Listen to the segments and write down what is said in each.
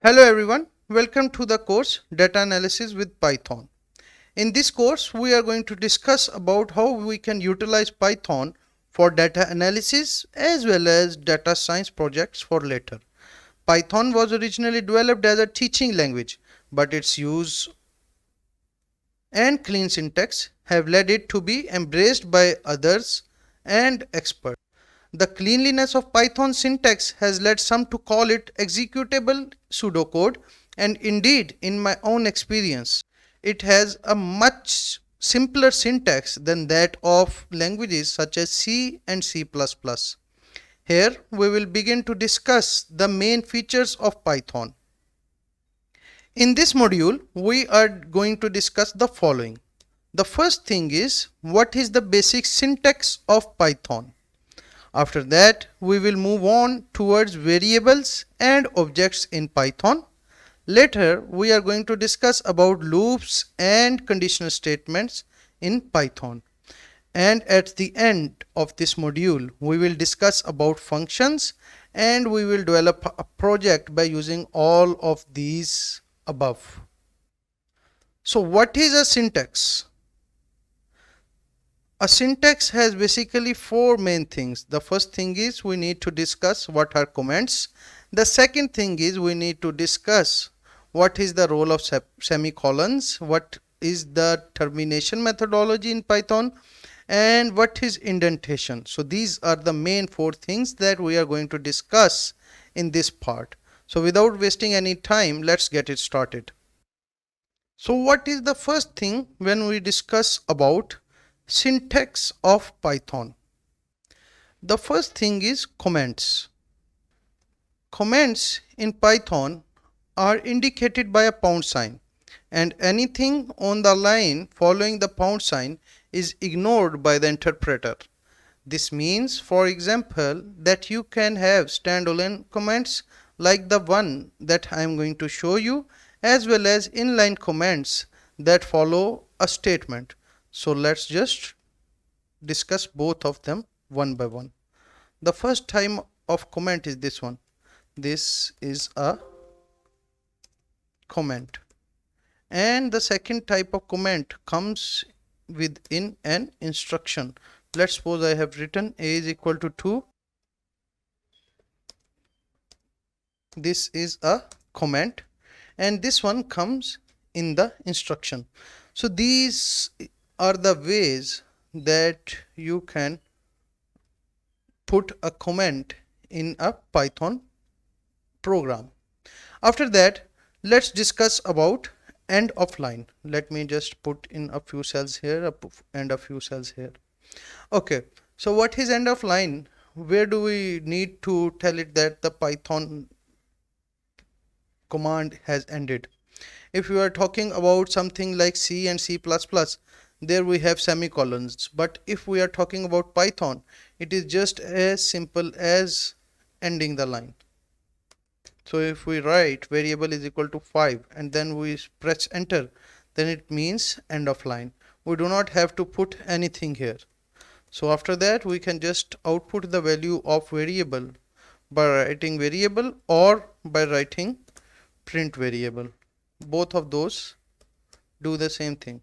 Hello everyone, welcome to the course Data Analysis with Python. In this course, we are going to discuss about how we can utilize Python for data analysis as well as data science projects for later. Python was originally developed as a teaching language, but its use and clean syntax have led it to be embraced by others and experts. The cleanliness of Python syntax has led some to call it executable pseudocode, and indeed, in my own experience, it has a much simpler syntax than that of languages such as C and C++. Here, we will begin to discuss the main features of Python. In this module, we are going to discuss the following. The first thing is, what is the basic syntax of Python? After that, we will move on towards variables and objects in Python. Later, we are going to discuss about loops and conditional statements in Python. And at the end of this module, we will discuss about functions and we will develop a project by using all of these above. So what is a syntax? A syntax has basically four main things. The first thing is we need to discuss what are comments. The second thing is we need to discuss what is the role of semicolons, what is the termination methodology in Python, and what is indentation. So these are the main four things that we are going to discuss in this part. So without wasting any time, let's get it started. So what is the first thing when we discuss about syntax of Python? The first thing is comments. Comments in Python are indicated by a pound sign, and anything on the line following the pound sign is ignored by the interpreter. This means, for example, that you can have standalone comments like the one that I am going to show you, as well as inline comments that follow a statement. So let's just discuss both of them one by one. The first type of comment is this one. This is a comment, and the second type of comment comes within an instruction. Let's suppose I have written a is equal to 2. This is a comment, and this one comes in the instruction. So these are the ways that you can put a comment in a Python program. After that, let's discuss about end of line. Let me just put in a few cells here and a few cells here. Okay, so what is end of line? Where do we need to tell it that the Python command has ended? If you are talking about something like C and C++, there we have semicolons. But if we are talking about Python, it is just as simple as ending the line. So if we write variable is equal to 5 and then we press enter, then it means end of line. We do not have to put anything here. So after that, we can just output the value of variable by writing variable or by writing print variable. Both of those do the same thing.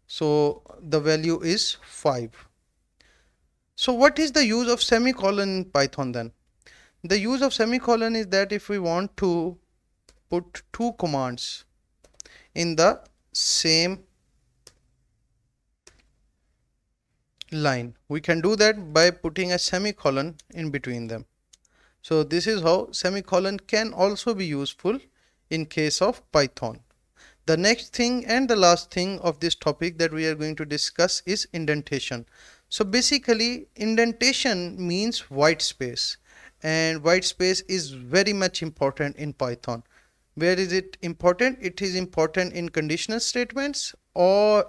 So the value is 5. So what is the use of semicolon in Python then? The use of semicolon is that if we want to put two commands in the same line, we can do that by putting a semicolon in between them. So this is how semicolon can also be useful in case of Python. The next thing and the last thing of this topic that we are going to discuss is indentation. So basically, indentation means white space, and white space is very much important in Python. Where is it important? It is important in conditional statements, or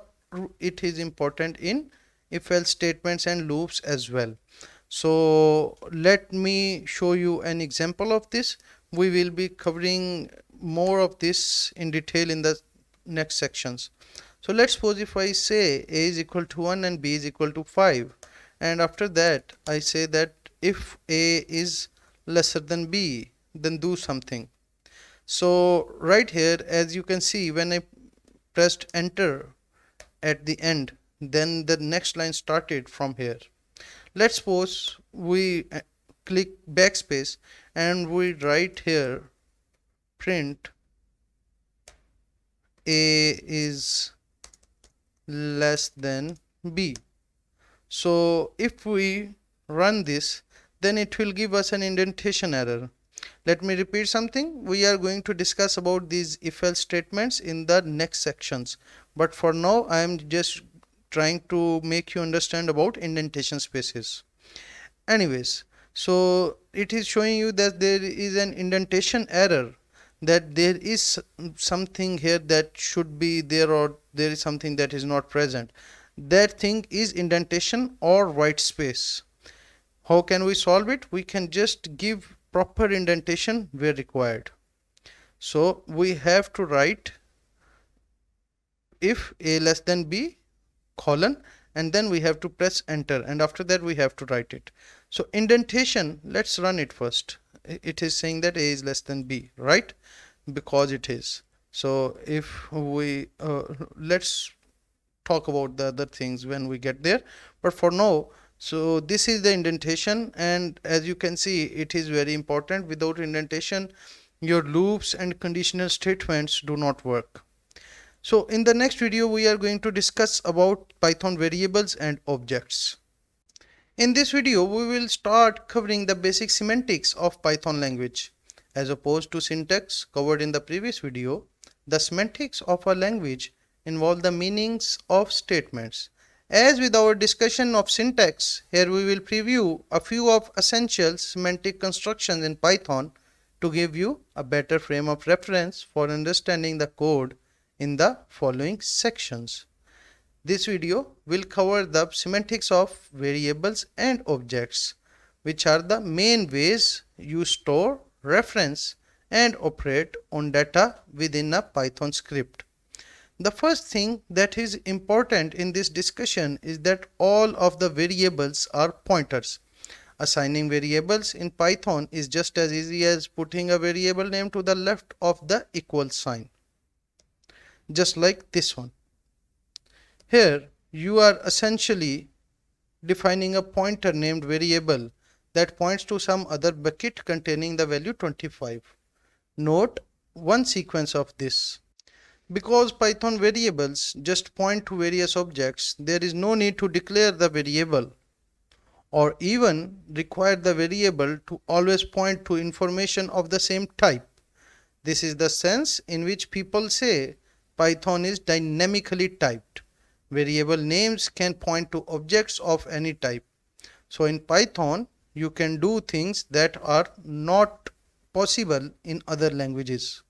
it is important in if else statements and loops as well. So let me show you an example of this. We will be covering more of this in detail in the next sections. So let's suppose if I say a is equal to 1 and b is equal to 5, and after that I say that if a is lesser than b, then do something. So right here, as you can see, when I pressed enter at the end, then the next line started from here. Let's suppose we click backspace and we write here print a is less than b. So if we run this, then it will give us an indentation error. Let me repeat something. We are going to discuss about these if else statements in the next sections, but for now I am just trying to make you understand about indentation spaces. Anyways, so it is showing you that there is an indentation error, that there is something here that should be there, or there is something that is not present. That thing is indentation or white space. How can we solve it? We can just give proper indentation where required. So we have to write if a less than b colon, and then we have to press enter, and after that we have to write it. So indentation, let's run it first. It is saying that a is less than b, right? Because it is. So if we let's talk about the other things when we get there, but for now, so this is the indentation, and as you can see, it is very important. Without indentation, your loops and conditional statements do not work. So in the next video, we are going to discuss about Python variables and objects. In this video, we will start covering the basic semantics of Python language. As opposed to syntax covered in the previous video, the semantics of a language involve the meanings of statements. As with our discussion of syntax, here we will preview a few of essential semantic constructions in Python to give you a better frame of reference for understanding the code in the following sections. This video will cover the semantics of variables and objects, which are the main ways you store, reference, and operate on data within a Python script. The first thing that is important in this discussion is that all of the variables are pointers. Assigning variables in Python is just as easy as putting a variable name to the left of the equal sign, just like this one. Here you are essentially defining a pointer named variable that points to some other bucket containing the value 25. Note one sequence of this. Because Python variables just point to various objects, there is no need to declare the variable or even require the variable to always point to information of the same type. This is the sense in which people say Python is dynamically typed. Variable names can point to objects of any type. So in Python, you can do things that are not possible in other languages.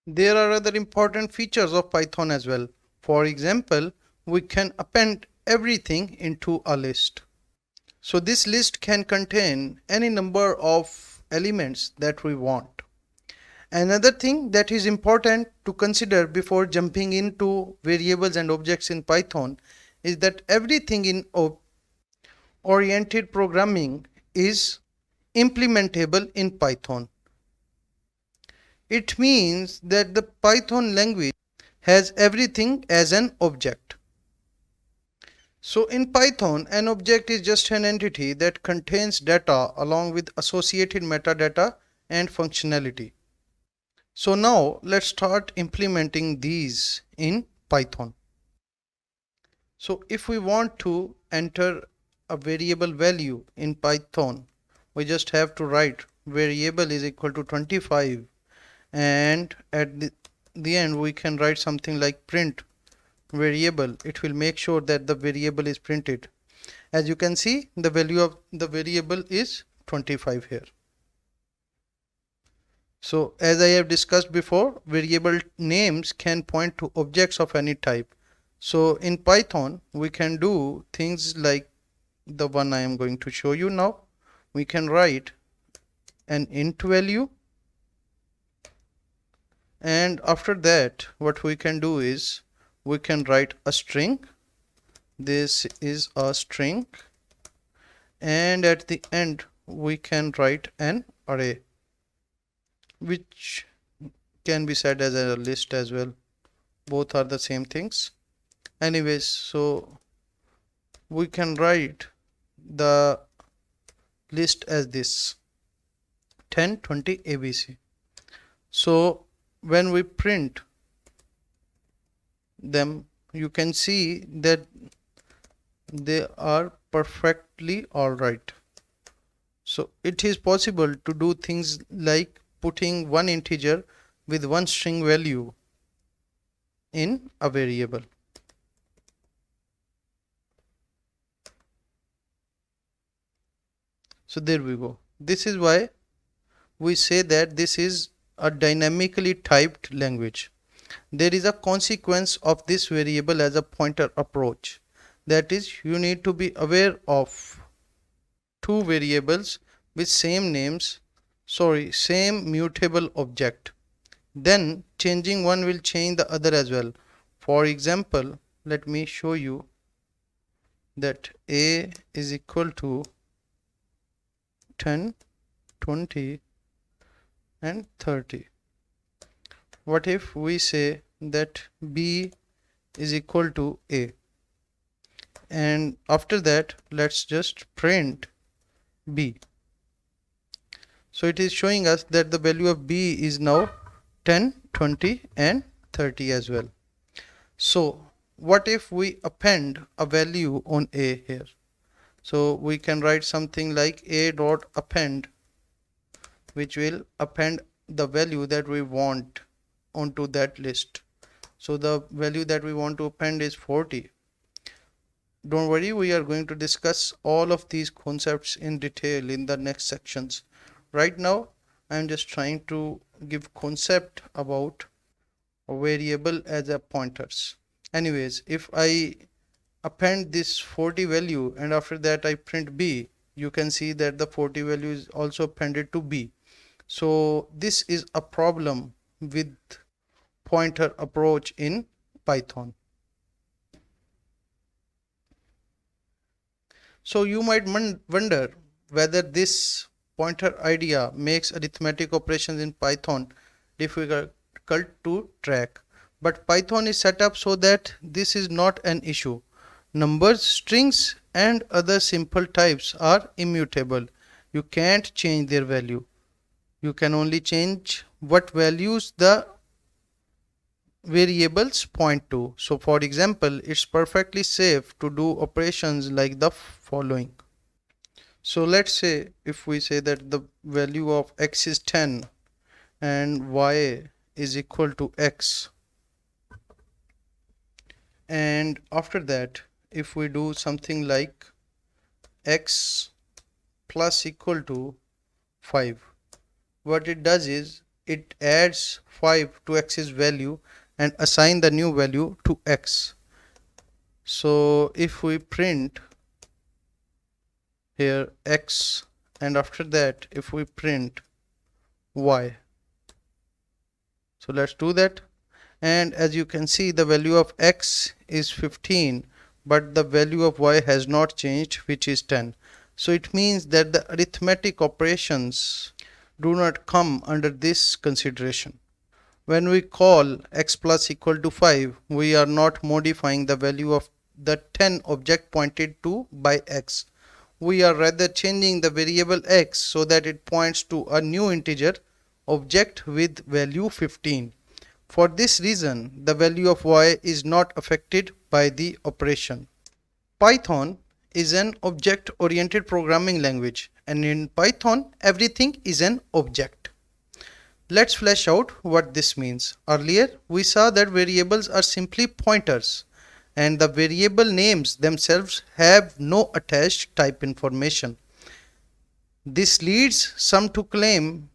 There are other important features of Python as well. For example, we can append everything into a list. So this list can contain any number of elements that we want. Another thing that is important to consider before jumping into variables and objects in Python is that everything in oriented programming is implementable in Python. It means that the Python language has everything as an object. So in Python, an object is just an entity that contains data along with associated metadata and functionality. So now let's start implementing these in Python. So if we want to enter a variable value in Python, we just have to write variable is equal to 25, and at the end we can write something like print variable. It will make sure that the variable is printed. As you can see, the value of the variable is 25 here. So as I have discussed before, variable names can point to objects of any type. So in Python, we can do things like the one I am going to show you now. We can write an int value, and after that what we can do is we can write a string. This is a string, and at the end we can write an array, which can be said as a list as well. Both are the same things. Anyways, so we can write the list as this 10, 20, ABC. So when we print them, you can see that they are perfectly alright. So it is possible to do things like putting one integer with one string value in a variable. So there we go. This is why we say that this is a dynamically typed language. There is a consequence of this variable as a pointer approach. That is, you need to be aware of two variables with same mutable object. Then changing one will change the other as well. For example, let me show you that a is equal to 10, 20 and 30. What if we say that b is equal to a, and after that let's just print b. So it is showing us that the value of b is now 10, 20 and 30 as well. So what if we append a value on a here? So we can write something like a dot append, which will append the value that we want onto that list. So the value that we want to append is 40. Don't worry, we are going to discuss all of these concepts in detail in the next sections. Right now I am just trying to give concept about a variable as a pointers. Anyways, if I append this 40 value and after that I print b, you can see that the 40 value is also appended to b. So this is a problem with pointer approach in Python. So you might wonder whether this pointer idea makes arithmetic operations in Python difficult to track. But Python is set up so that this is not an issue. Numbers, strings and other simple types are immutable. You can't change their value. You can only change what values the variables point to. So for example, it's perfectly safe to do operations like the following. So let's say if we say that the value of x is 10 and y is equal to x, and after that if we do something like x plus equal to 5, what it does is it adds 5 to x's value and assign the new value to x. So if we print here x and after that if we print y, so let's do that, and as you can see the value of x is 15 but the value of y has not changed, which is 10. So it means that the arithmetic operations do not come under this consideration. When we call x plus equal to 5, we are not modifying the value of the 10 object pointed to by x. We are rather changing the variable x so that it points to a new integer object with value 15. For this reason, the value of y is not affected by the operation. Python is an object-oriented programming language, and in Python, everything is an object. Let's flesh out what this means. Earlier, we saw that variables are simply pointers, and the variable names themselves have no attached type information. This leads some to claim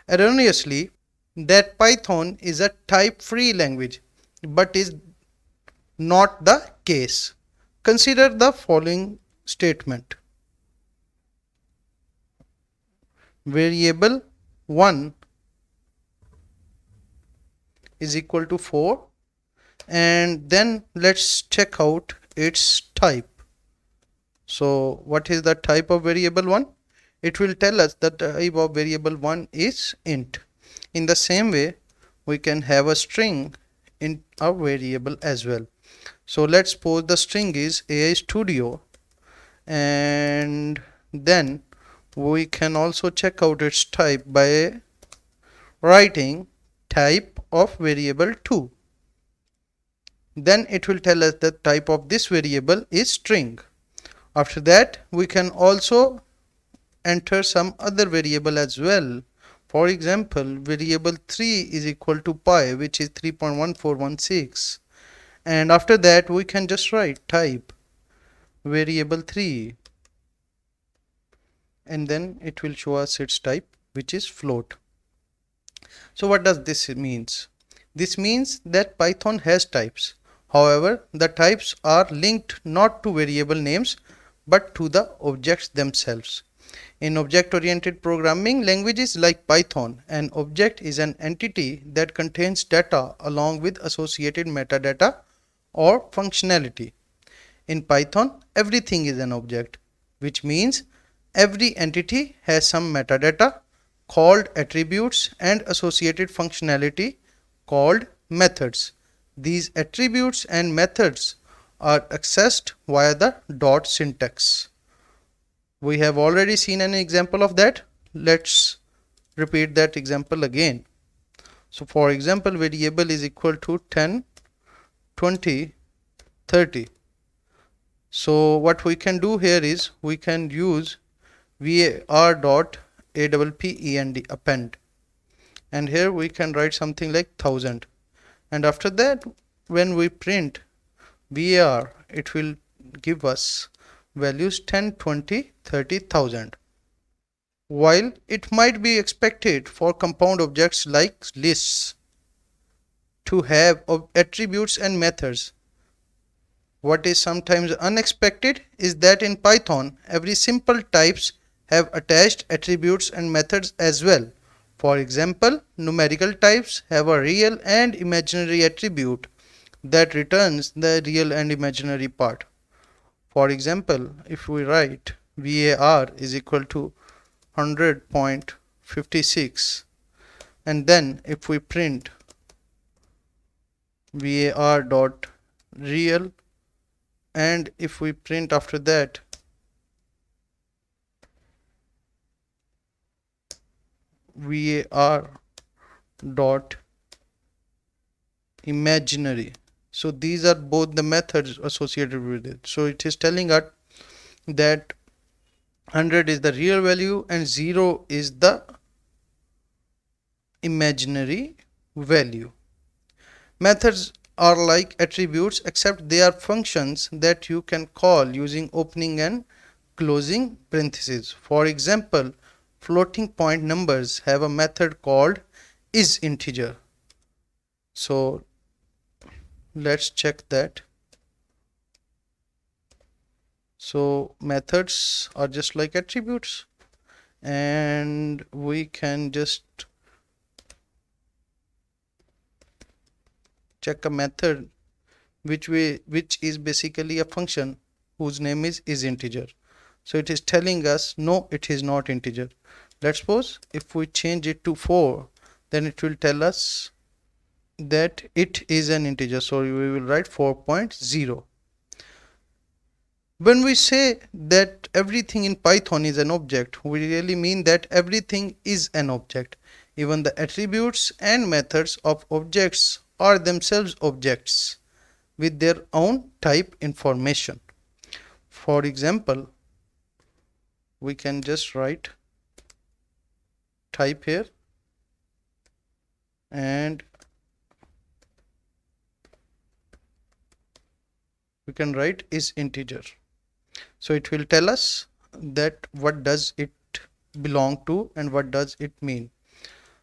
erroneously that Python is a type-free language, but is not the case. Consider the following statement. Variable 1 is equal to 4, and then let's check out its type. So what is the type of variable 1? It will tell us that the type of variable 1 is int. In the same way, we can have a string in a variable as well. So let's suppose the string is AI Studio, and then we can also check out its type by writing type of variable 2. Then it will tell us the type of this variable is string. After that, we can also enter some other variable as well. For example, variable 3 is equal to pi, which is 3.1416. And after that, we can just write type variable 3, and then it will show us its type, which is float. So what does this means? This means that Python has types. However, the types are linked not to variable names but to the objects themselves. In object-oriented programming languages like Python, an object is an entity that contains data along with associated metadata or functionality. In Python, everything is an object, which means every entity has some metadata called attributes and associated functionality called methods. These attributes and methods are accessed via the dot syntax. We have already seen an example of that. Let's repeat that example again. So for example, variable is equal to 10, 20, 30. So what we can do here is we can use var dot append, and here we can write something like 1000, and after that when we print var, it will give us values 10, 20, 30,000. While it might be expected for compound objects like lists to have attributes and methods, what is sometimes unexpected is that in Python, every simple types have attached attributes and methods as well. For example, numerical types have a real and imaginary attribute that returns the real and imaginary part. For example, if we write var is equal to 100.56, and then if we print var dot real, and if we print after that var dot imaginary, so these are both the methods associated with it. So it is telling us that 100 is the real value and 0 is the imaginary value. Methods are like attributes, except they are functions that you can call using opening and closing parentheses. For example, floating point numbers have a method called isInteger. So let's check that. So methods are just like attributes, and we can just check a method which is basically a function whose name is isInteger. So it is telling us no, it is not integer. Let's suppose if we change it to 4, then it will tell us that it is an integer. So we will write 4.0. When we say that everything in Python is an object, we really mean that everything is an object. Even the attributes and methods of objects are themselves objects with their own type information. For example, we can just write type here, and we can write isInteger. So it will tell us that what does it belong to and what does it mean.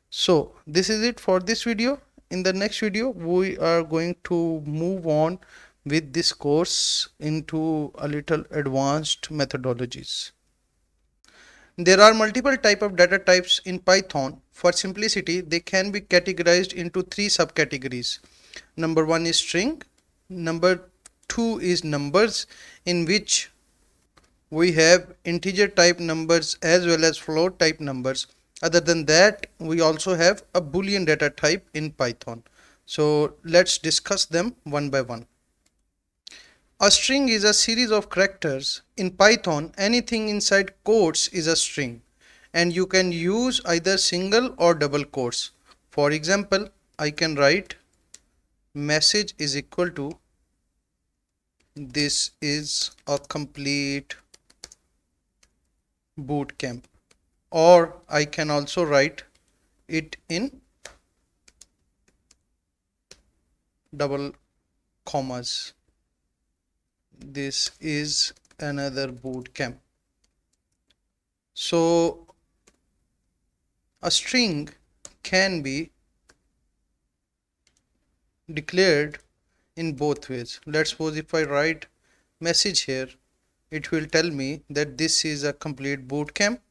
So this is it for this video. In the next video, we are going to move on with this course into a little advanced methodologies. There are multiple types of data types in Python. For simplicity, they can be categorized into 3 subcategories. Number 1 is string. Number 2 is numbers, in which we have integer type numbers as well as float type numbers. Other than that, we also have a Boolean data type in Python. So let's discuss them one by one. A string is a series of characters. In Python, anything inside quotes is a string, and you can use either single or double quotes. For example, I can write message is equal to this is a complete boot camp, or I can also write it in double commas. This is another boot camp. So a string can be declared in both ways. Let's suppose if I write message here, it will tell me that this is a complete boot camp,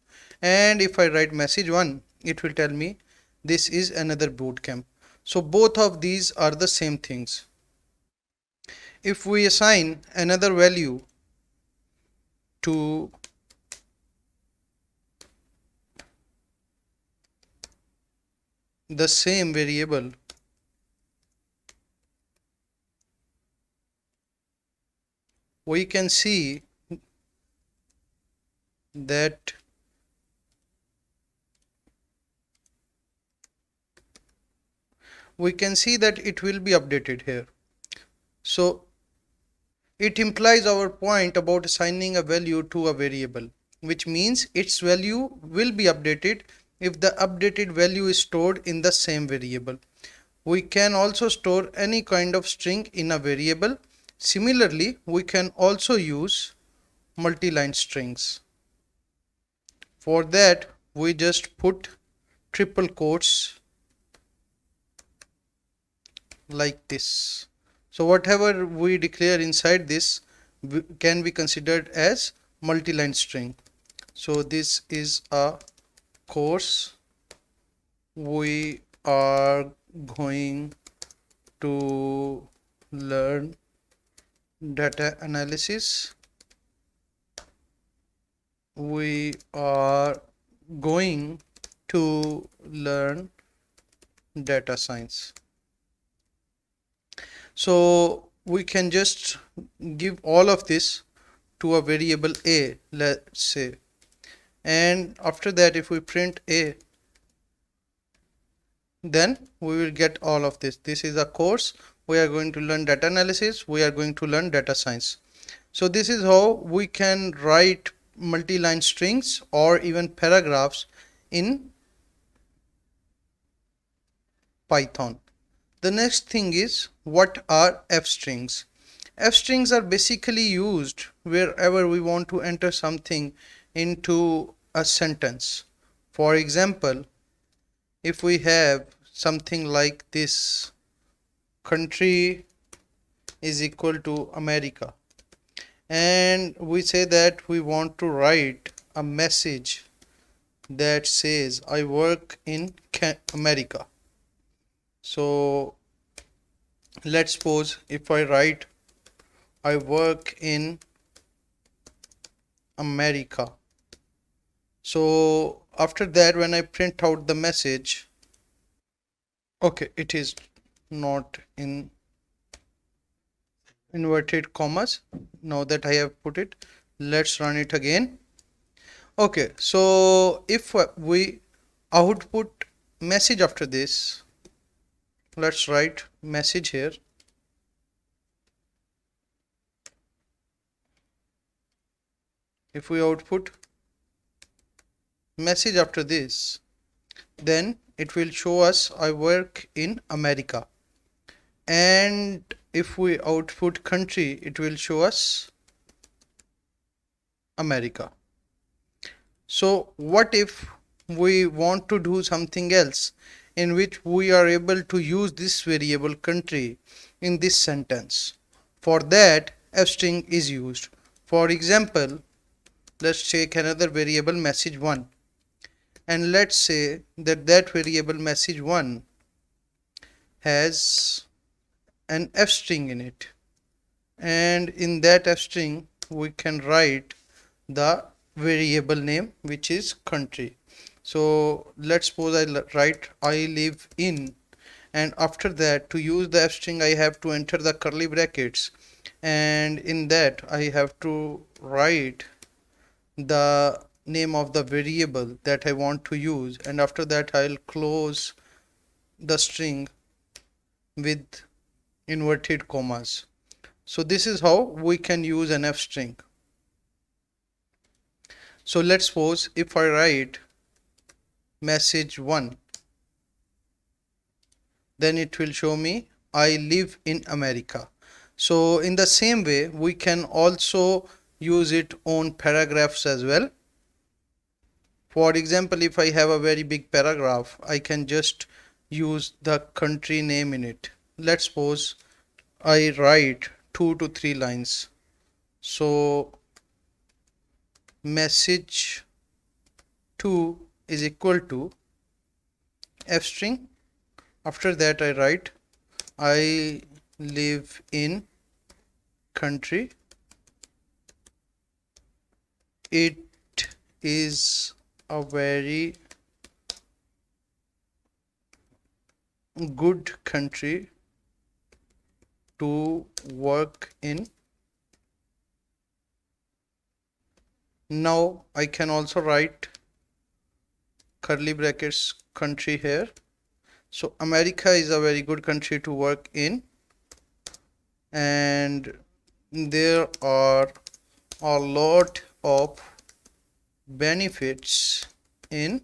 and if I write message 1, it will tell me this is another boot camp. So both of these are the same things. If we assign another value to the same variable, we can see that it will be updated here. So it implies our point about assigning a value to a variable, which means its value will be updated if the updated value is stored in the same variable. We can also store any kind of string in a variable. Similarly, we can also use multi-line strings. For that, we just put triple quotes like this. So whatever we declare inside this can be considered as multi-line string. So this is a course we are going to learn data analysis. We are going to learn data science. So we can just give all of this to a variable a, let's say, and after that if we print a, then we will get all of this. This is a course we are going to learn data analysis, we are going to learn data science. So this is how we can write multi-line strings or even paragraphs in Python. The next thing is, what are f strings? F strings are basically used wherever we want to enter something into a sentence. For example, if we have something like this, country is equal to America, and we say that we want to write a message that says I work in America. So let's suppose if I write I work in America. So after that, when I print out the message, okay, it is not in inverted commas. Now that I have put it, let's run it again. Okay, so if we output message after this, let's write message here. If we output message after this, then it will show us I work in America. And if we output country, it will show us America. So what if we want to do something else in which we are able to use this variable country in this sentence? For that, f string is used. For example, let's take another variable message 1, and let's say that that variable message 1 has an f string in it, and in that f string we can write the variable name, which is country. So let's suppose I write I live in, and after that, to use the F string, I have to enter the curly brackets, and in that I have to write the name of the variable that I want to use, and after that I'll close the string with inverted commas. So this is how we can use an F string. So let's suppose if I write message 1, then it will show me I live in America. So in the same way, we can also use it on paragraphs as well. For example, if I have a very big paragraph, I can just use the country name in it. Let's suppose I write 2 to 3 lines. So message 2 is equal to F string. After that I write I live in country. It is a very good country to work in. Now I can also write curly brackets country here. So America is a very good country to work in, and there are a lot of benefits in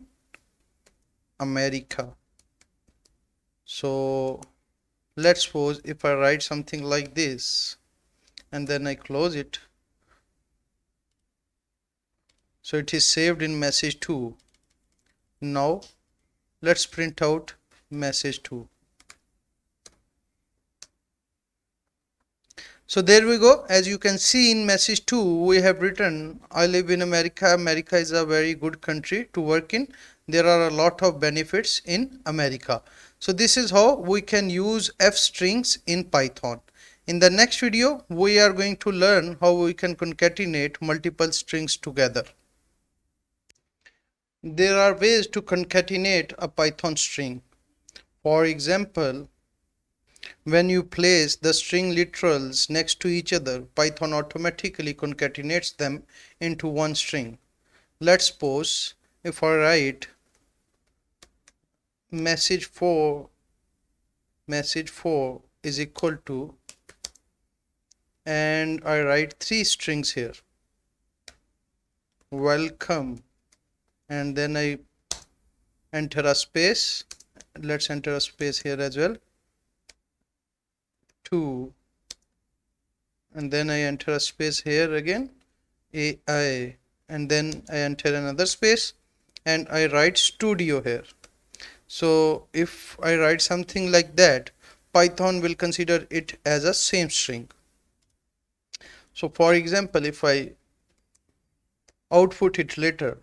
America. So let's suppose if I write something like this and then I close it, so it is saved in message 2. Now let's print out message 2. So there we go. As you can see in message 2, we have written I live in America. America is a very good country to work in. There are a lot of benefits in America. So this is how we can use F strings in Python. In the next video, we are going to learn how we can concatenate multiple strings together. There are ways to concatenate a Python string. For example, when you place the string literals next to each other, Python automatically concatenates them into one string. Let's suppose if I write message 4 is equal to, and I write 3 strings here, welcome, and then I enter a space. Let's enter a space here as well, 2, and then I enter a space here again, AI, and then I enter another space and I write studio here. So if I write something like that, Python will consider it as a same string. So for example, if I output it later,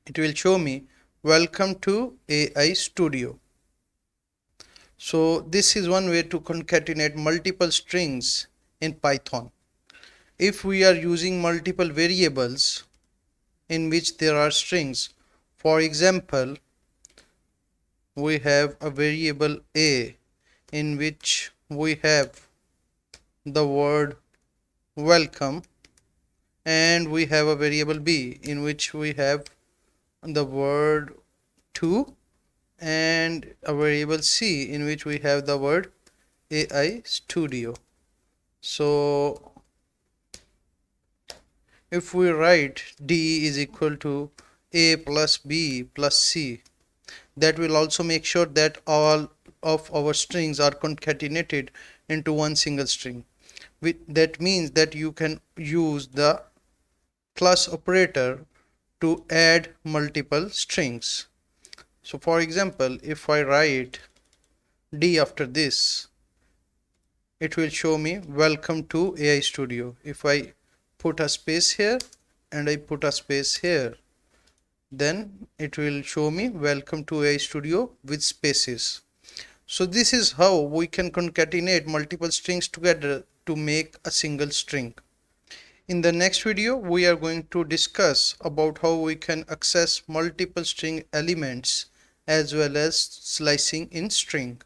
it will show me welcome to AI Studio. So this is one way to concatenate multiple strings in Python. If we are using multiple variables in which there are strings, for example, we have a variable A in which we have the word welcome, and we have a variable B in which we have the word to, and a variable C in which we have the word AI Studio. So if we write D is equal to A plus B plus C, that will also make sure that all of our strings are concatenated into one single string. That means that you can use the plus operator to add multiple strings. So for example, if I write D after this, it will show me welcome to AI Studio. If I put a space here and I put a space here, then it will show me welcome to AI Studio with spaces. So this is how we can concatenate multiple strings together to make a single string. In the next video, we are going to discuss about how we can access multiple string elements as well as slicing in string.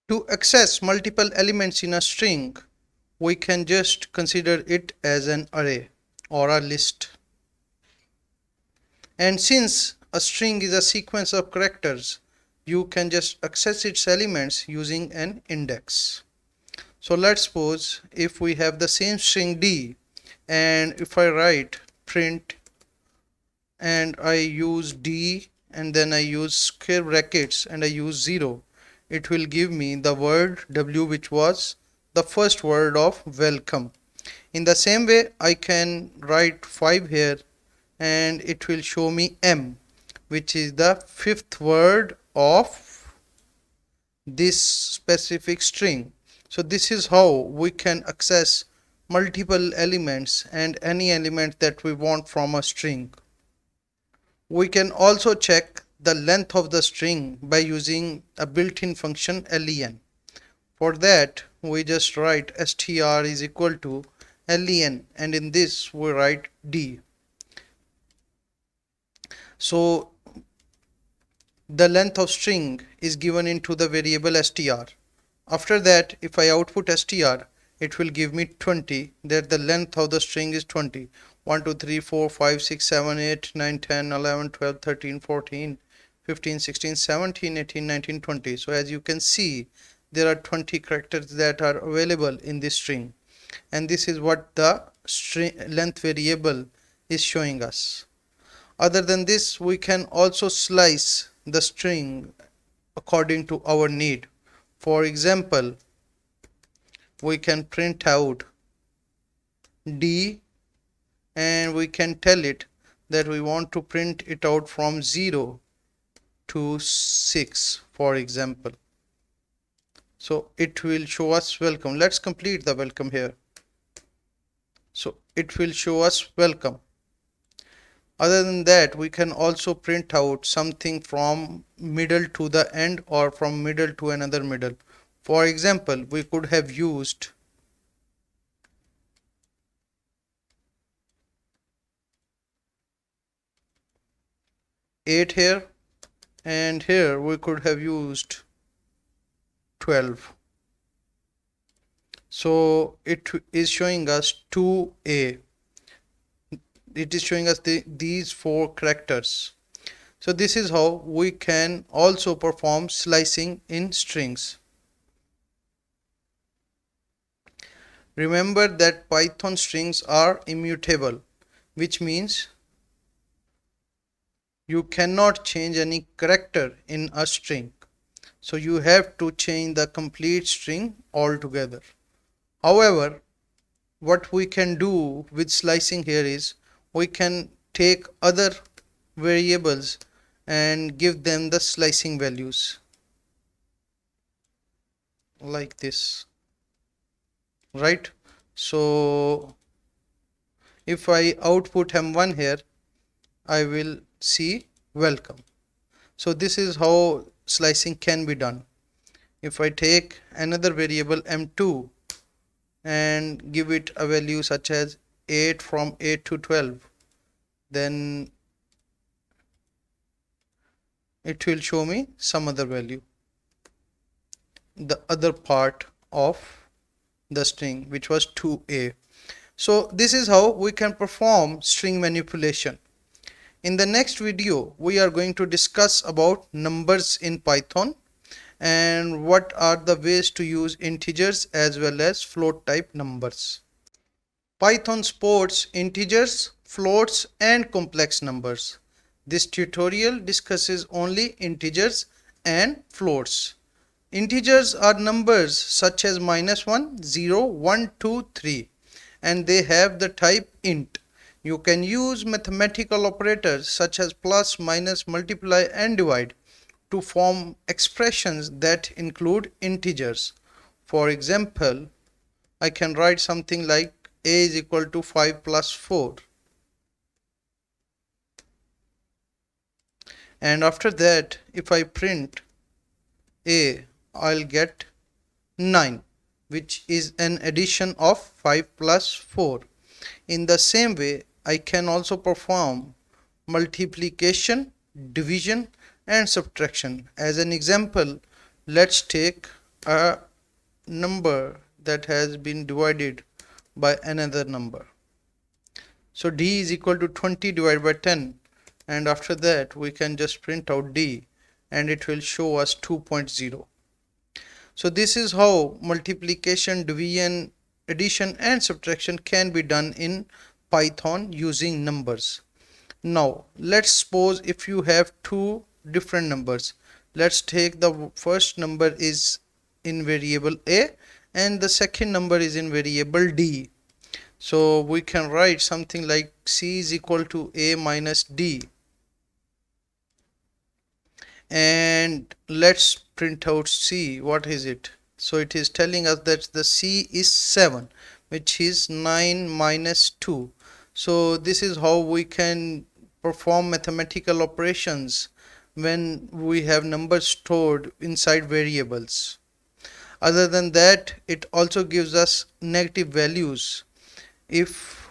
To access multiple elements in a string, we can just consider it as an array or a list. And since a string is a sequence of characters, you can just access its elements using an index. So let's suppose if we have the same string D, and if I write print and I use D and then I use square brackets and I use 0, it will give me the word W, which was the first word of welcome. In the same way, I can write 5 here and it will show me M, which is the fifth word of this specific string. So this is how we can access multiple elements and any element that we want from a string. We can also check the length of the string by using a built-in function len. For that, we just write str is equal to len, and in this we write D. So the length of string is given into the variable str. After that, if I output str, it will give me 20, that the length of the string is 20. 1, 2, 3, 4, 5, 6, 7, 8, 9, 10, 11, 12, 13, 14, 15, 16, 17, 18, 19, 20. So as you can see, there are 20 characters that are available in this string. And this is what the string length variable is showing us. Other than this, we can also slice the string according to our need. For example, we can print out D and we can tell it that we want to print it out from 0 to 6, for example. So it will show us welcome. Let's complete the welcome here. So it will show us welcome. Other than that, we can also print out something from middle to the end or from middle to another middle. For example, we could have used eight here, and here we could have used 12. So it is showing us 2a. It is showing us these 4 characters. So this is how we can also perform slicing in strings. Remember that Python strings are immutable, which means you cannot change any character in a string. So you have to change the complete string altogether. However, what we can do with slicing here is we can take other variables and give them the slicing values like this, right? So if I output M1 here, I will see welcome. So this is how slicing can be done. If I take another variable M2 and give it a value such as 8 from 8 to 12, then it will show me some other value, the other part of the string, which was 2a. So this is how we can perform string manipulation. In the next video, we are going to discuss about numbers in Python and what are the ways to use integers as well as float type numbers. Python supports integers, floats and complex numbers. This tutorial discusses only integers and floats. Integers are numbers such as -1, 0, 1, 2, 3, and they have the type int. You can use mathematical operators such as plus, minus, multiply and divide to form expressions that include integers. For example, I can write something like a is equal to 5 plus 4. And after that, if I print a, I'll get 9, which is an addition of 5 plus 4. In the same way, I can also perform multiplication, division, and subtraction. As an example, let's take a number that has been divided by another number. So d is equal to 20 divided by 10, and after that we can just print out d and it will show us 2.0. So this is how multiplication, division, addition and subtraction can be done in Python using numbers. Now let's suppose if you have two different numbers. Let's take the first number is in variable a and the second number is in variable d. So we can write something like c is equal to a minus d, and let's print out c. What is it? So it is telling us that the c is 7, which is 9 minus 2. So this is how we can perform mathematical operations when we have numbers stored inside variables. Other than that, it also gives us negative values if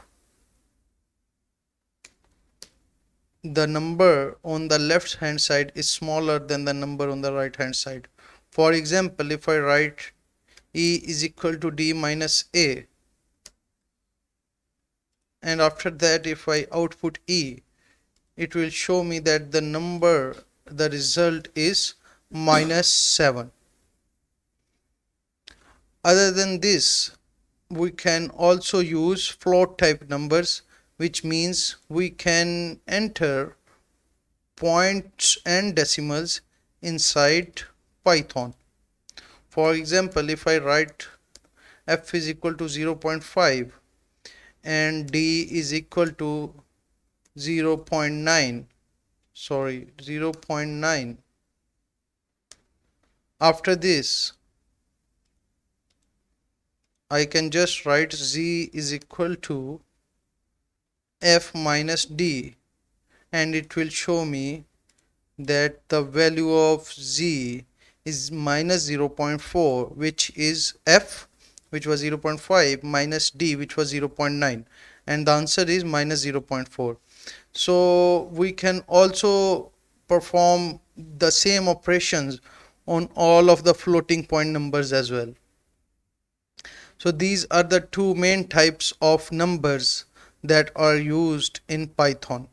the number on the left hand side is smaller than the number on the right hand side. For example, if I write e is equal to d minus a, and after that if I output e, it will show me that the result is minus 7. Other than this, we can also use float type numbers, which means we can enter points and decimals inside Python. For example, if I write f is equal to 0.5 and d is equal to 0.9, after this I can just write z is equal to f minus d, and it will show me that the value of z is minus 0.4, which is f, which was 0.5, minus d, which was 0.9, and the answer is minus 0.4. So we can also perform the same operations on all of the floating point numbers as well. So these are the two main types of numbers that are used in Python.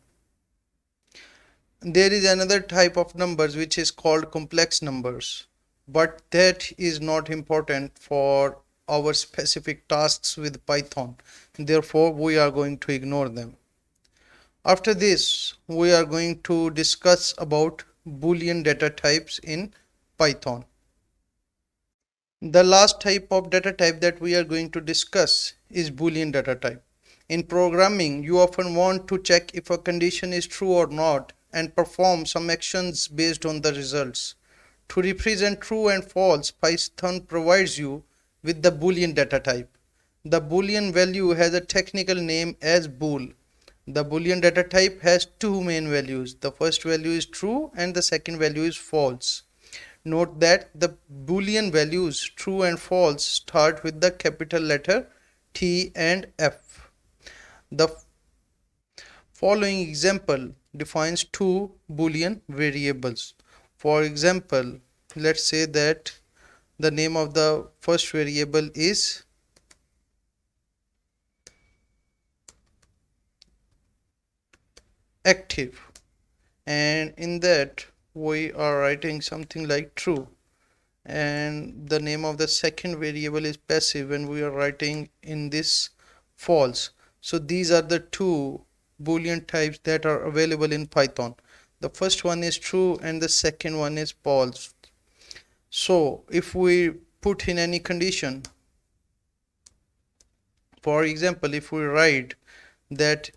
There is another type of numbers which is called complex numbers, but that is not important for our specific tasks with Python. Therefore, we are going to ignore them. After this, we are going to discuss about Boolean data types in Python. The last type of data type that we are going to discuss is Boolean data type. In programming, you often want to check if a condition is true or not and perform some actions based on the results. To represent true and false, Python provides you with the Boolean data type. The Boolean value has a technical name as bool. The Boolean data type has two main values. The first value is true and the second value is false. Note that the Boolean values true and false start with the capital letter T and F. The following example defines two Boolean variables. For example, let's say that the name of the first variable is active, and in that we are writing something like true, and the name of the second variable is passive and we are writing in this false. So these are the two Boolean types that are available in Python. The first one is true and the second one is false. So if we put in any condition, for example, if we write that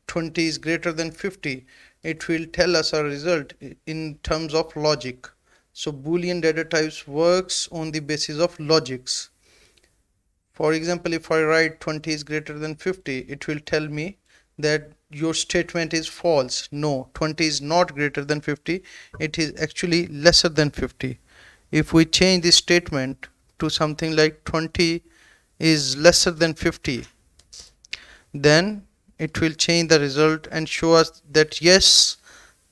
20 is greater than 50, it will tell us a result in terms of logic. So Boolean data types works on the basis of logics. For example, if I write 20 is greater than 50, it will tell me that your statement is false. No, 20 is not greater than 50. It is actually lesser than 50. If we change this statement to something like 20 is lesser than 50, then it will change the result and show us that yes,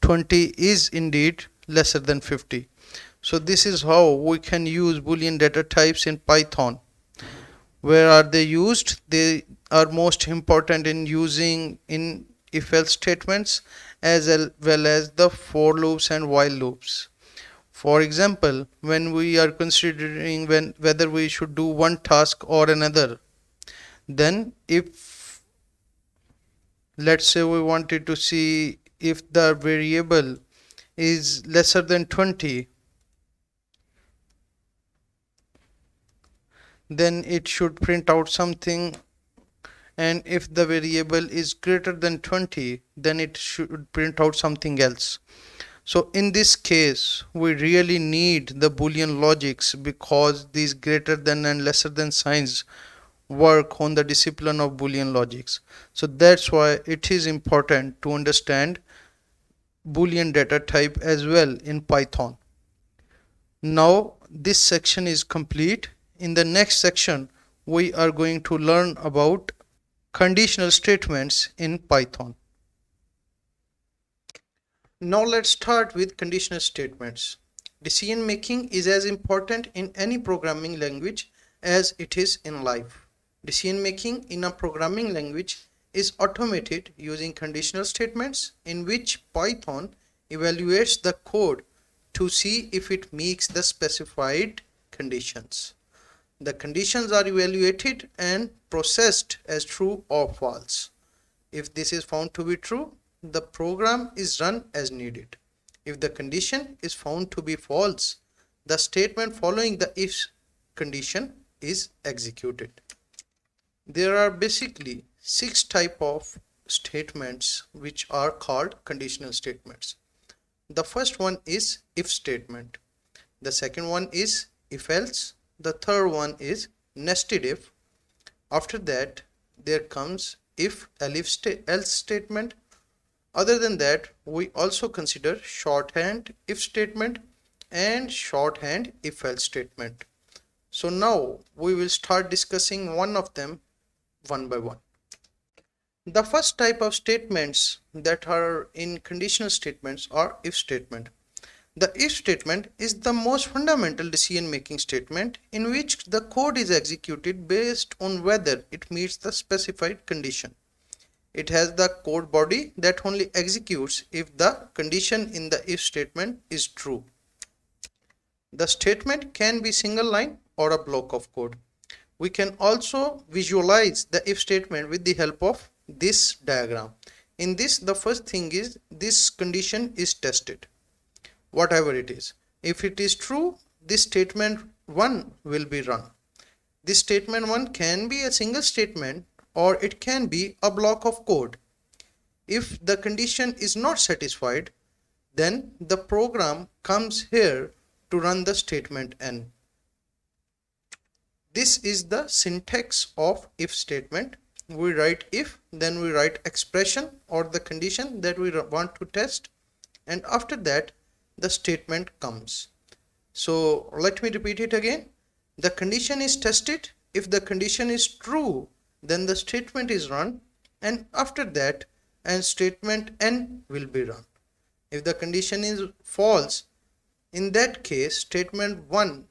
20 is indeed lesser than 50. So this is how we can use Boolean data types in Python. Where are they used? They are most important in using in if else statements as well as the for loops and while loops. For example, when we are considering whether we should do one task or another, then if let's say we wanted to see if the variable is lesser than 20, then it should print out something, and if the variable is greater than 20, then it should print out something else. So in this case we really need the Boolean logics, because these greater than and lesser than signs work on the discipline of Boolean logics. So that's why it is important to understand Boolean data type as well in Python. Now this section is complete. In the next section we are going to learn about conditional statements in Python. Now let's start with conditional statements. Decision making is as important in any programming language as it is in life. Decision making in a programming language is automated using conditional statements, in which Python evaluates the code to see if it meets the specified conditions. The conditions are evaluated and processed as true or false. If this is found to be true, the program is run as needed. If the condition is found to be false, the statement following the if condition is executed. There are basically 6 types of statements which are called conditional statements. The first one is if statement. The second one is if else. The third one is nested if. After that there comes if Elif else statement. Other than that, we also consider shorthand if statement and shorthand if else statement. So now we will start discussing one of them one by one. The first type of statements that are in conditional statements are if statement. The if statement is the most fundamental decision making statement, in which the code is executed based on whether it meets the specified condition. It has the code body that only executes if the condition in the if statement is true. The statement can be single line or a block of code. We can also visualize the if statement with the help of this diagram. In this, the first thing is this condition is tested, whatever it is. If it is true, this statement 1 will be run. This statement 1 can be a single statement or it can be a block of code. If the condition is not satisfied, then the program comes here to run the statement n. This is the syntax of if statement. We write if, then we write expression or the condition that we want to test, and after that the statement comes. So let me repeat it again. The condition is tested. If the condition is true, then the statement is run, and after that and statement n will be run. If the condition is false, in that case statement 1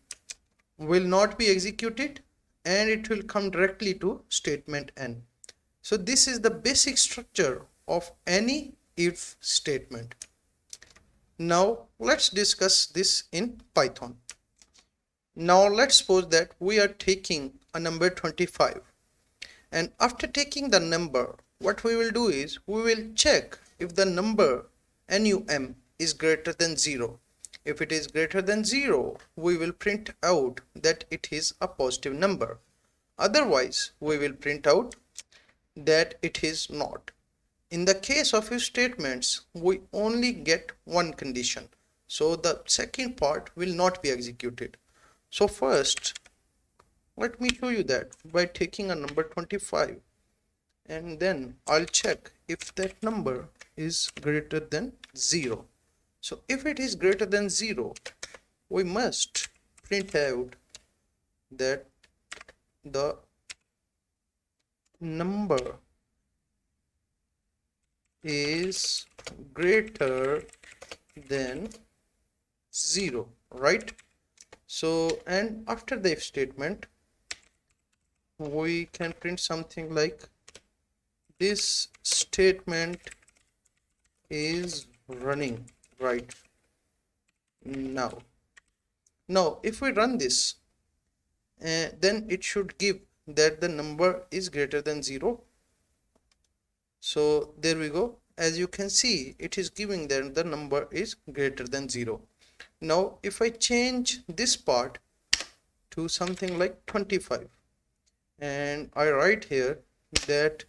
will not be executed and it will come directly to statement n. So this is the basic structure of any if statement. Now let's discuss this in Python. Now let's suppose that we are taking a number 25, and after taking the number, what we will do is we will check if the number num is greater than 0. If it is greater than 0, we will print out that it is a positive number. Otherwise, we will print out that it is not. In the case of if statements, we only get one condition, so the second part will not be executed. So first, let me show you that by taking a number 25, and then I'll check if that number is greater than 0. So if it is greater than 0, we must print out that the number is greater than 0, right? So, and after the if statement, we can print something like this statement is running right now. Now, if we run this, then it should give that the number is greater than 0. So there we go. As you can see, it is giving that the number is greater than 0. Now, if I change this part to something like 25, and I write here that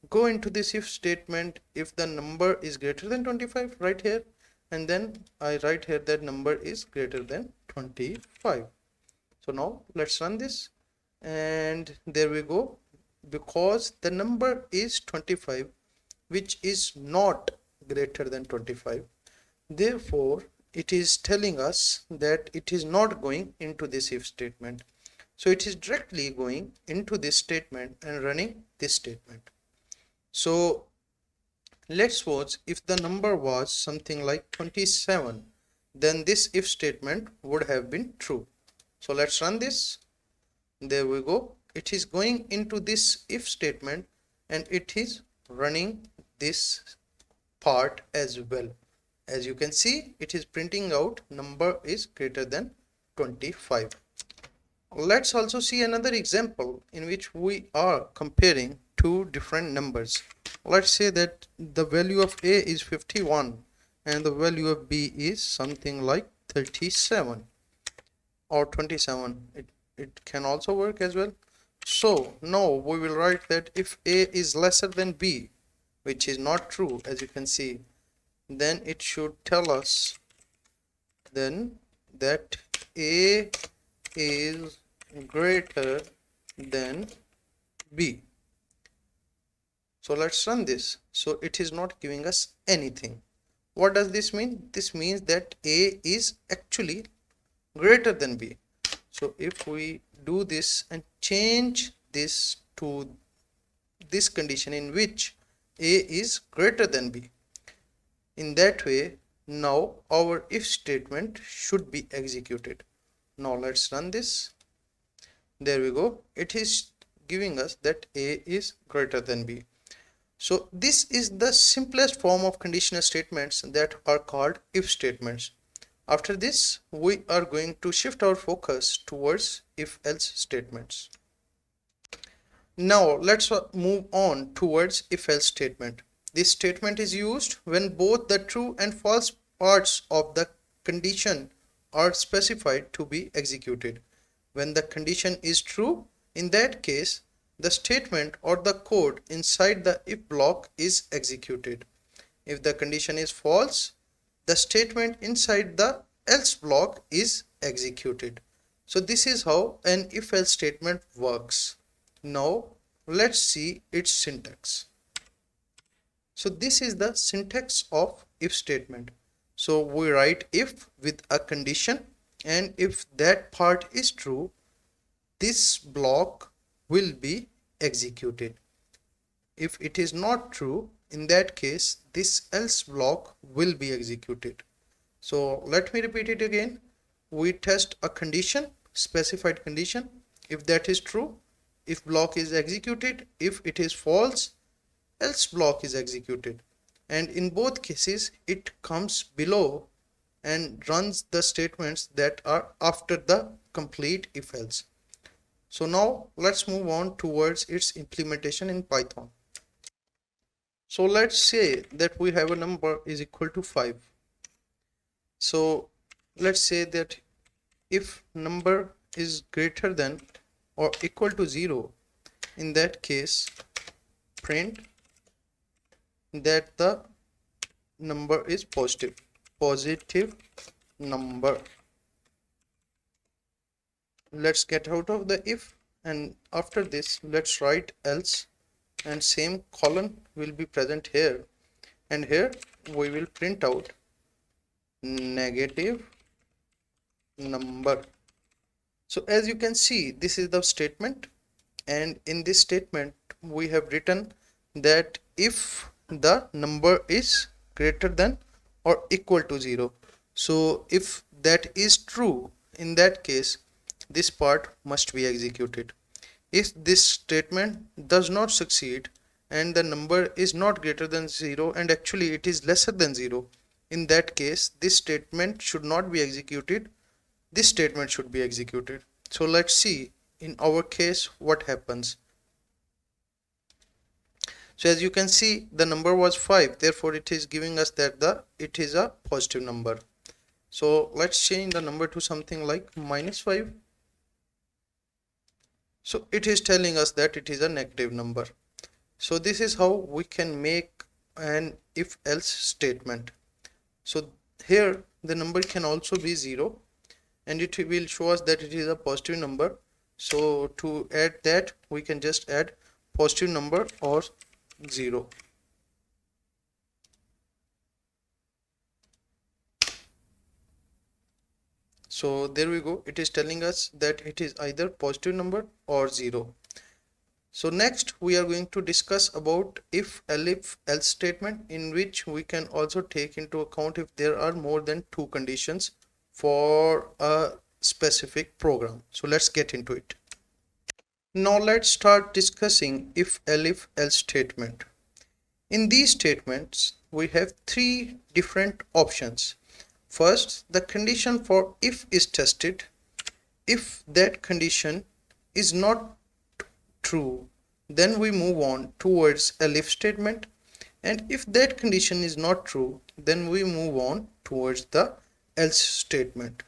go into this if statement if the number is greater than 25 right here, and then I write here that number is greater than 25. So now let's run this, and there we go. Because the number is 25, which is not greater than 25, therefore it is telling us that it is not going into this if statement. So it is directly going into this statement and running this statement. So let's suppose if the number was something like 27, then this if statement would have been true. So let's run this. There we go. It is going into this if statement and it is running this part as well. As you can see, it is printing out number is greater than 25. Let's also see another example in which we are comparing two different numbers. Let's say that the value of A is 51 and the value of B is something like 37 or 27. It can also work as well. So now we will write that if A is lesser than B, which is not true as you can see, then it should tell us then that A is greater than B. So let's run this. So it is not giving us anything. What does this mean? This means that A is actually greater than B. So if we do this and change this to this condition in which A is greater than B, in that way now our if statement should be executed. Now let's run this. There we go. It is giving us that A is greater than B. So this is the simplest form of conditional statements that are called if statements. After this, we are going to shift our focus towards if else statements. Now let's move on towards if else statement. This statement is used when both the true and false parts of the condition are specified to be executed. When the condition is true, in that case, the statement or the code inside the if block is executed. If the condition is false, the statement inside the else block is executed. So this is how an if else statement works. Now let's see its syntax. So this is the syntax of if statement. So we write if with a condition, and if that part is true, this block will be executed. If it is not true, in that case this else block will be executed. So let me repeat it again. We test a condition, specified condition. If that is true, if block is executed. If it is false, else block is executed. And in both cases it comes below and runs the statements that are after the complete if else. So now let's move on towards its implementation in Python. So let's say that we have a number is equal to 5. So let's say that if number is greater than or equal to 0, in that case print that the number is positive number. Let's get out of the if, and after this let's write else, and same colon will be present here, and here we will print out negative number. So So as you can see, this is the statement, and in this statement we have written that if the number is greater than or equal to 0. So if that is true, in that case this part must be executed. If this statement does not succeed and the number is not greater than 0 and actually it is lesser than 0, in that case this statement should not be executed, this statement should be executed. So let's see in our case what happens. So as you can see, the number was 5, therefore it is giving us that it is a positive number. So let's change the number to something like -5. So it is telling us that it is a negative number. So this is how we can make an if else statement. So here the number can also be 0 and it will show us that it is a positive number. So to add that, we can just add positive number or 0. So there we go, it is telling us that it is either positive number or 0. So next we are going to discuss about if Elif else statement, in which we can also take into account if there are more than 2 conditions for a specific program. So let's get into it. Now let's start discussing if Elif else statement. In these statements we have 3 different options. First, the condition for if is tested. If that condition is not true, then we move on towards Elif statement, and if that condition is not true, then we move on towards the else statement.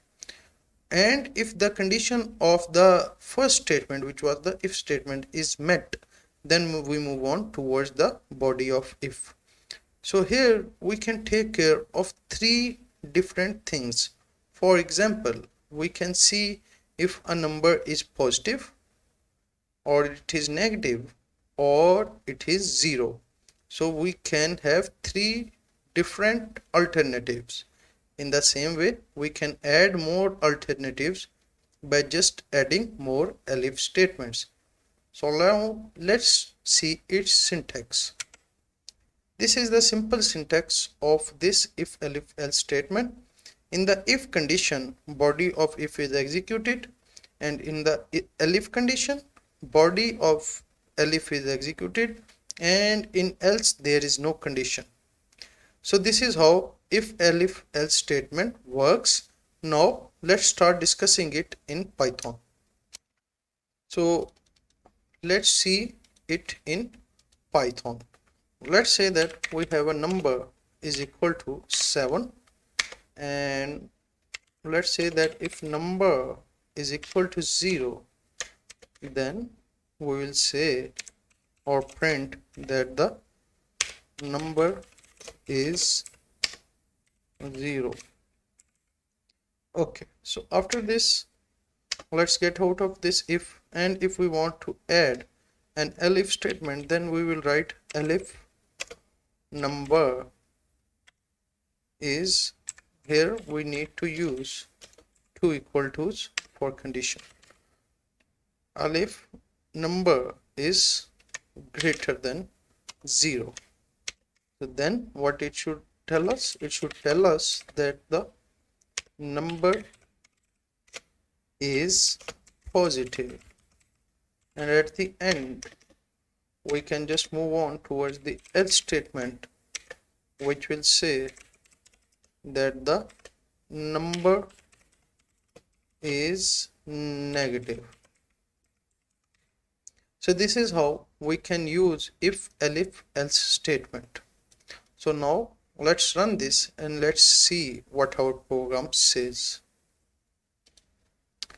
And if the condition of the first statement, which was the if statement, is met, then we move on towards the body of if. So here we can take care of 3 different things. For example, we can see if a number is positive, or it is negative, or it is 0. So we can have 3 different alternatives. In the same way, we can add more alternatives by just adding more Elif statements. So now let's see its syntax. This is the simple syntax of this if Elif else statement. In the if condition, body of if is executed, and in the Elif condition, body of Elif is executed, and in else there is no condition. So this is how if Elif else statement works. Now let's start discussing it in Python. So let's see it in Python. Let's say that we have a number is equal to 7, and let's say that if number is equal to 0, then we will say or print that the number is 0. Okay, so after this, let's get out of this if, and if we want to add an Elif statement, then we will write Elif number is, here we need to use 2 equal to's for condition. Elif number is greater than 0. So then what it should tell us? It should tell us that the number is positive, and at the end we can just move on towards the else statement, which will say that the number is negative. So this is how we can use if Elif else statement. So now let's run this and let's see what our program says.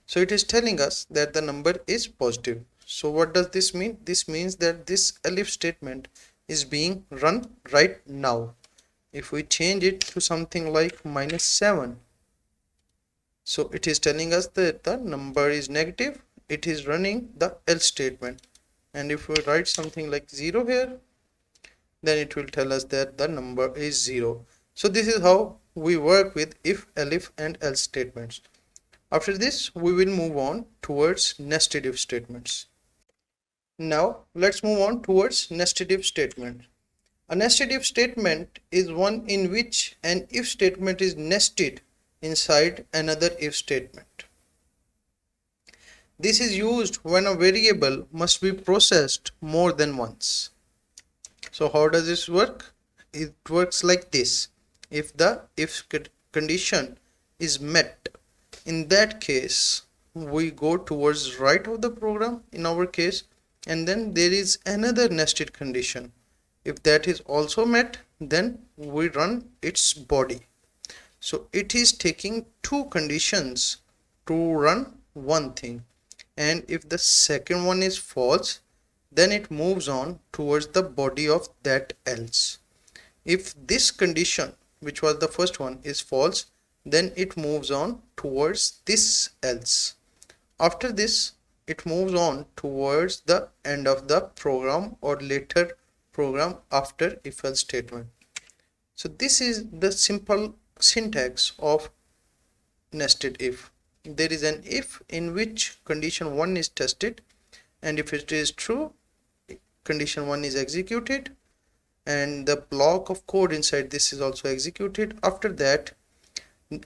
So it is telling us that the number is positive. So what does this mean? This means that this Elif statement is being run right now. If we change it to something like -7, so it is telling us that the number is negative. It is running the else statement. And if we write something like 0 here, then it will tell us that the number is 0. So this is how we work with if, elif and else statements. After this, we will move on towards nested if statements. Now, let's move on towards nested if statement. A nested if statement is one in which an if statement is nested inside another if statement. This is used when a variable must be processed more than once. So how does this work? It works like this. If the if condition is met, in that case we go towards right of the program in our case, and then there is another nested condition. If that is also met, then we run its body. So it is taking two conditions to run one thing, and if the second one is false, then it moves on towards the body of that else. If this condition, which was the first one, is false, then it moves on towards this else. After this, it moves on towards the end of the program or later program after if else statement. So this is the simple syntax of nested if. There is an if in which condition 1 is tested, and if it is true, condition 1 is executed, and the block of code inside this is also executed. After that,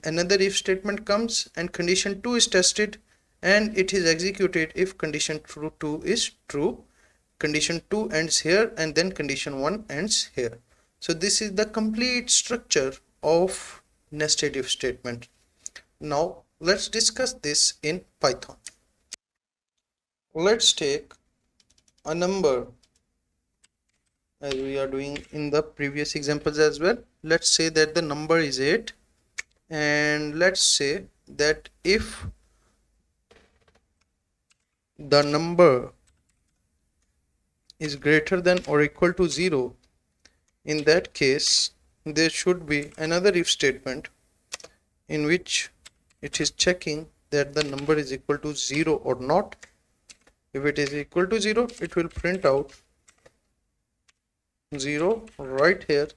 another if statement comes and condition 2 is tested, and it is executed if condition 2 is true. Condition 2 ends here, and then condition 1 ends here. So this is the complete structure of nested if statement. Now let's discuss this in Python. Let's take a number, as we are doing in the previous examples as well. Let's say that the number is 8, and let's say that if the number is greater than or equal to 0, in that case there should be another if statement in which it is checking that the number is equal to 0 or not. If it is equal to 0, it will print out 0 right here,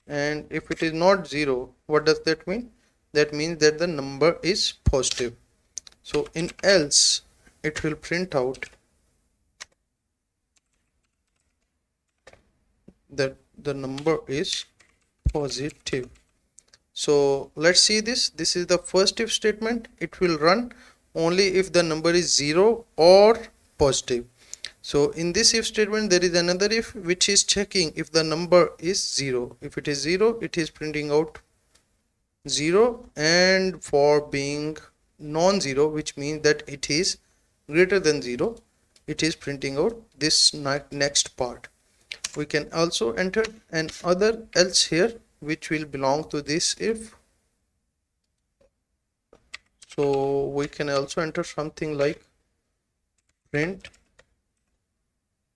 and if it is not 0, what does that mean? That means that the number is positive. So in else, it will print out that the number is positive. So let's see this. This is the first if statement. It will run only if the number is 0 or positive. So in this if statement, there is another if which is checking if the number is 0. If it is 0, it is printing out 0, and for being non-zero, which means that it is greater than 0, it is printing out this next part. We can also enter an other else here which will belong to this if. So we can also enter something like print,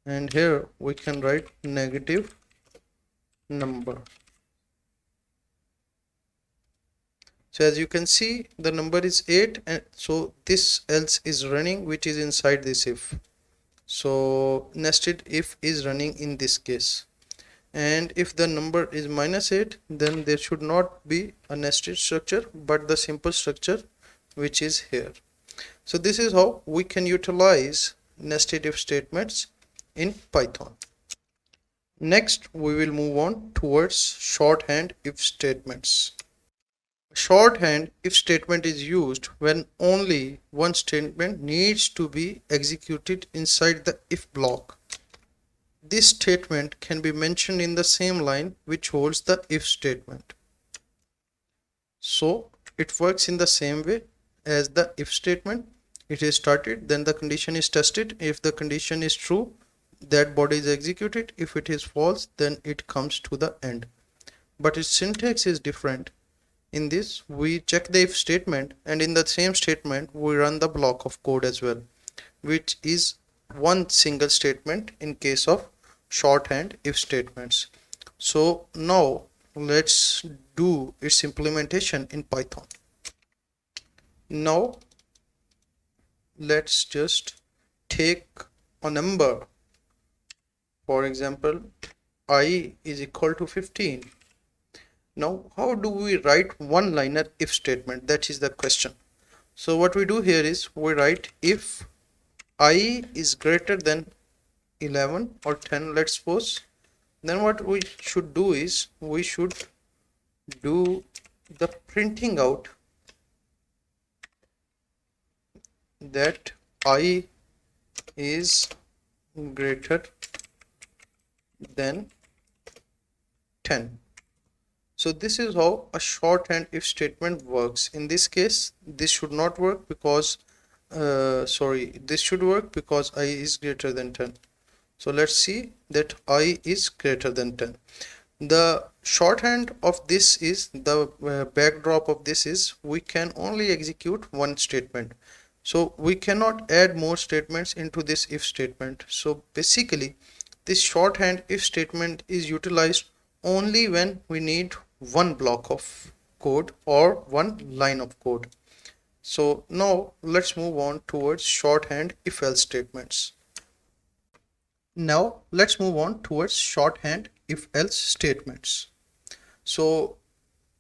and here we can write negative number. So as you can see, the number is 8, and so this else is running which is inside this if. So nested if is running in this case, and if the number is -8, then there should not be a nested structure but the simple structure which is here. So this is how we can utilize nested if statements in Python. Next, we will move on towards shorthand if statements. Shorthand if statement is used when only one statement needs to be executed inside the if block. This statement can be mentioned in the same line which holds the if statement. So it works in the same way as the if statement. It is started, then the condition is tested. If the condition is true, that body is executed. If it is false, then it comes to the end. But its syntax is different. In this, we check the if statement, and in the same statement we run the block of code as well, which is one single statement in case of shorthand if statements. So now let's do its implementation in Python. Now let's just take a number. For example, I is equal to 15. Now, how do we write one-liner if statement? That is the question. So what we do here is we write if I is greater than 11 or 10, let's suppose, then what we should do is we should do the printing out that I is greater than 10. So this is how a shorthand if statement works. In this case, this should not work because this should work because I is greater than 10. So let's see that I is greater than 10. The shorthand of this is the backdrop of this is we can only execute one statement. So we cannot add more statements into this if statement. So basically this shorthand if statement is utilized only when we need one block of code or one line of code. So now let's move on towards shorthand if else statements. Now let's move on towards shorthand if else statements. So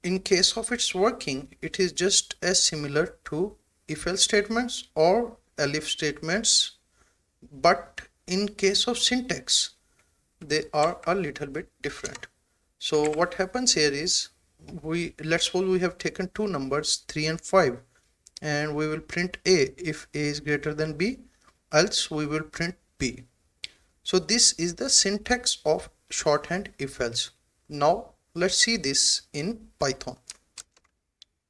in case of its working, it is just as similar to if else statements or elif statements, but in case of syntax they are a little bit different. So what happens here is let's suppose we have taken two numbers 3 and 5 and we will print a if a is greater than b, else we will print b. So this is the syntax of shorthand if else. Now let's see this in Python.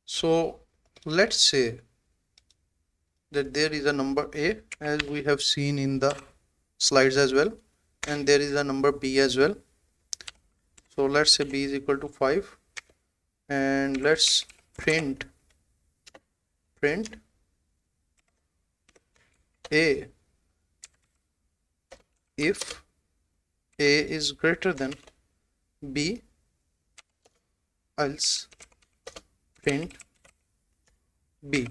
So let's say that there is a number a as we have seen in the slides as well, and there is a number b as well. So let's say b is equal to 5 and let's print a if a is greater than b, else print b.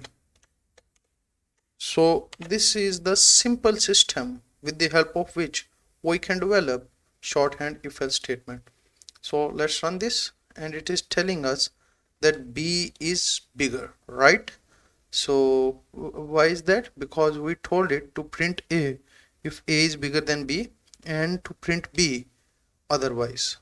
So this is the simple system with the help of which we can develop shorthand if else statement. So let's run this and it is telling us that b is bigger, right? So why is that? Because we told it to print a if a is bigger than b and to print b otherwise.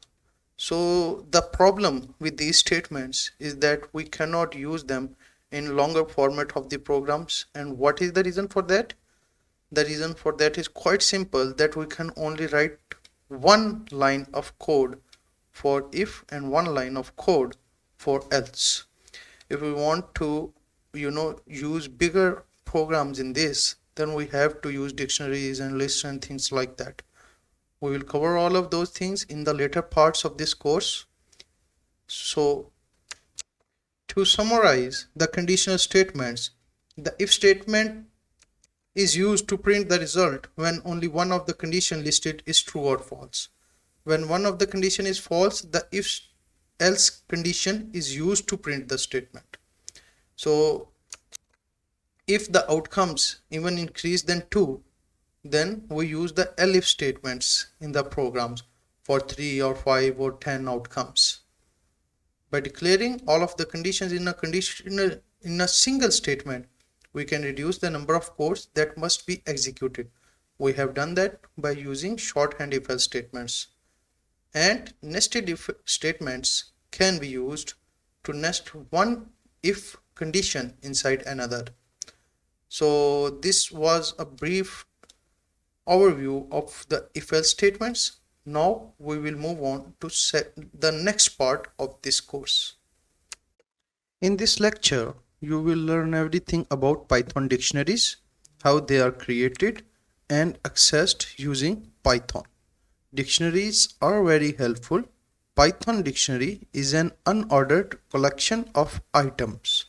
So the problem with these statements is that we cannot use them in longer format of the programs. And what is the reason for that? The reason for that is quite simple, that we can only write one line of code for if and one line of code for else. If we want to use bigger programs in this, then we have to use dictionaries and lists and things like that. We will cover all of those things in the later parts of this course. So to summarize the conditional statements, the if statement is used to print the result when only one of the condition listed is true or false. When one of the condition is false, the if else condition is used to print the statement. So if the outcomes even increase than 2, then we use the elif statements in the programs for 3 or 5 or 10 outcomes. By declaring all of the conditions in a single statement, we can reduce the number of codes that must be executed. We have done that by using shorthand if else statements. And nested if statements can be used to nest one if condition inside another. So this was a brief overview of the if else statements. Now we will move on to the next part of this course. In this lecture, you will learn everything about Python dictionaries, how they are created and accessed using Python. Dictionaries are very helpful. Python dictionary is an unordered collection of items.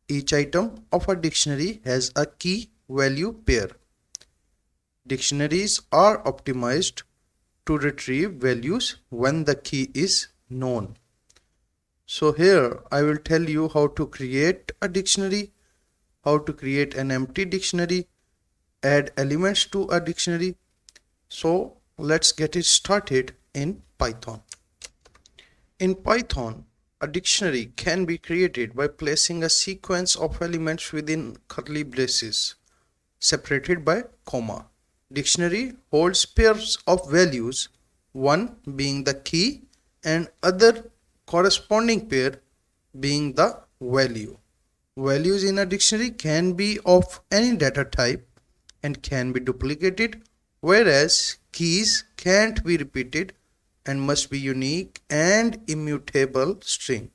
Each item of a dictionary has a key value pair. Dictionaries are optimized to retrieve values when the key is known. So here I will tell you how to create a dictionary, how to create an empty dictionary, add elements to a dictionary. So let's get it started in Python. In Python, A dictionary can be created by placing a sequence of elements within curly braces, separated by comma. Dictionary holds pairs of values, one being the key and other corresponding pair being the value. Values in a dictionary can be of any data type and can be duplicated, whereas keys can't be repeated and must be unique and immutable string,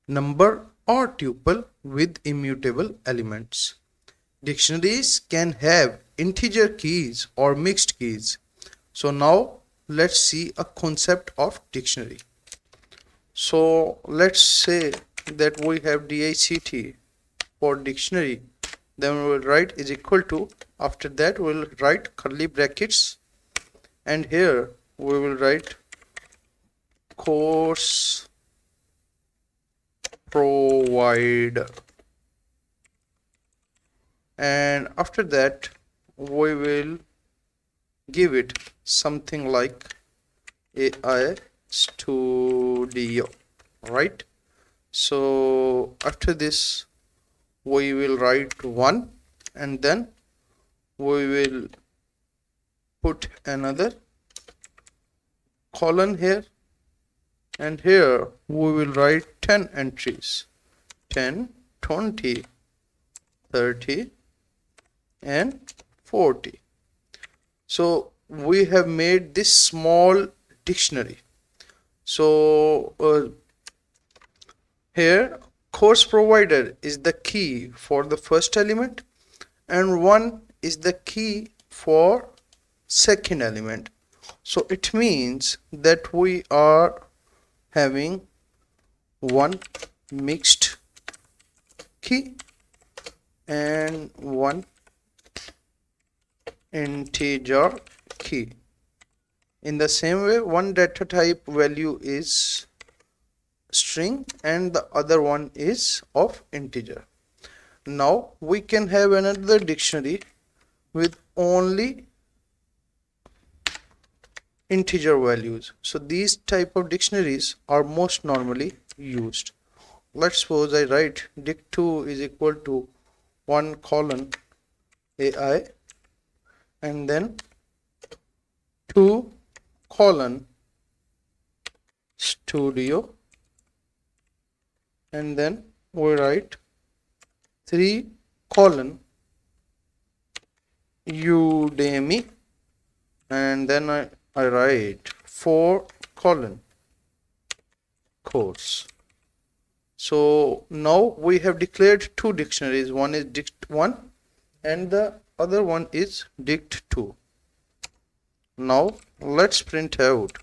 number or tuple with immutable elements. Dictionaries can have integer keys or mixed keys. So now let's see a concept of dictionary. So let's say that we have DICT for dictionary, then we will write is equal to, after that we will write curly brackets, and here we will write course provider, and after that we will give it something like AI Studio, right? So after this we will write 1 and then we will put another colon here, and here we will write 10 entries, 10, 20, 30 and 40. So we have made this small dictionary. So here course provider is the key for the first element and 1 is the key for second element. So it means that we are having one mixed key and one integer key. In the same way, one data type value is string and the other one is of integer. Now we can have another dictionary with only integer values. So these type of dictionaries are most normally used. Let's suppose I write dict2 is equal to 1 colon AI and then 2 colon studio, and then we write 3 colon Udemy, and then I write 4 colon course. So now we have declared two dictionaries, one is dict1 and the other one is dict2. Now let's print out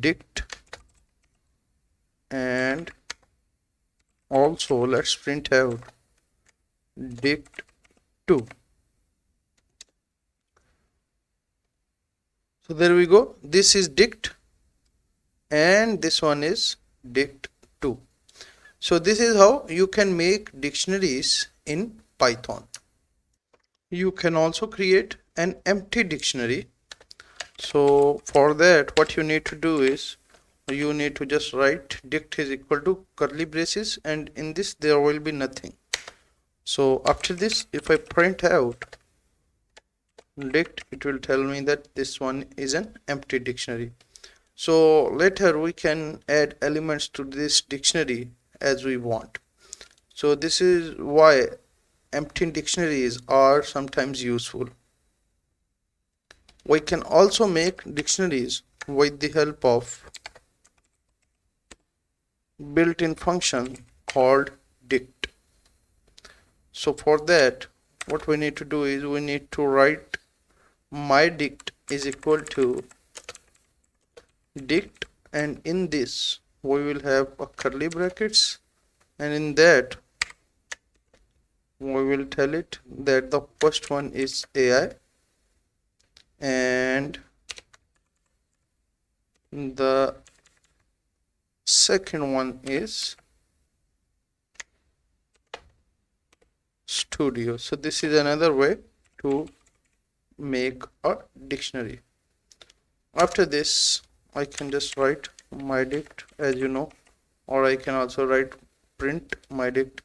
dict and also let's print out dict2. So there we go, this is dict and this one is dict2. So this is how you can make dictionaries in Python. You can also create an empty dictionary. So for that what you need to do is you need to just write dict is equal to curly braces and in this there will be nothing. So after this if I print out dict, it will tell me that this one is an empty dictionary. So later we can add elements to this dictionary as we want. So this is why empty dictionaries are sometimes useful. We can also make dictionaries with the help of built-in function called dict. So for that what we need to do is we need to write my dict is equal to dict, and in this we will have a curly brackets, and in that we will tell it that the first one is AI and the second one is studio. So this is another way to make a dictionary. After this, I can just write my dict, as you know, or I can also write print my dict.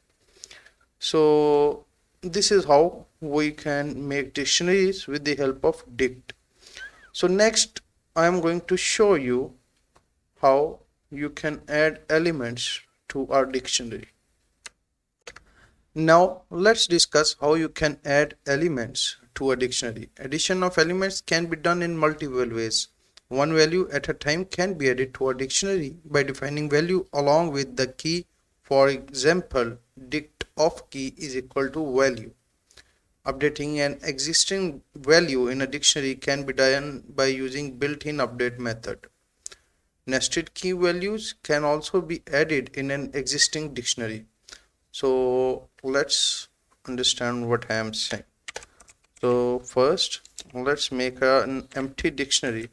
So this is how we can make dictionaries with the help of dict. So next I am going to show you how you can add elements to our dictionary. Now let's discuss how you can add elements to a dictionary. Addition of elements can be done in multiple ways. One value at a time can be added to a dictionary by defining value along with the key. For example, dict of key is equal to value. Updating an existing value in a dictionary can be done by using built-in update method. Nested key values can also be added in an existing dictionary. So let's understand what I am saying. So first, let's make an empty dictionary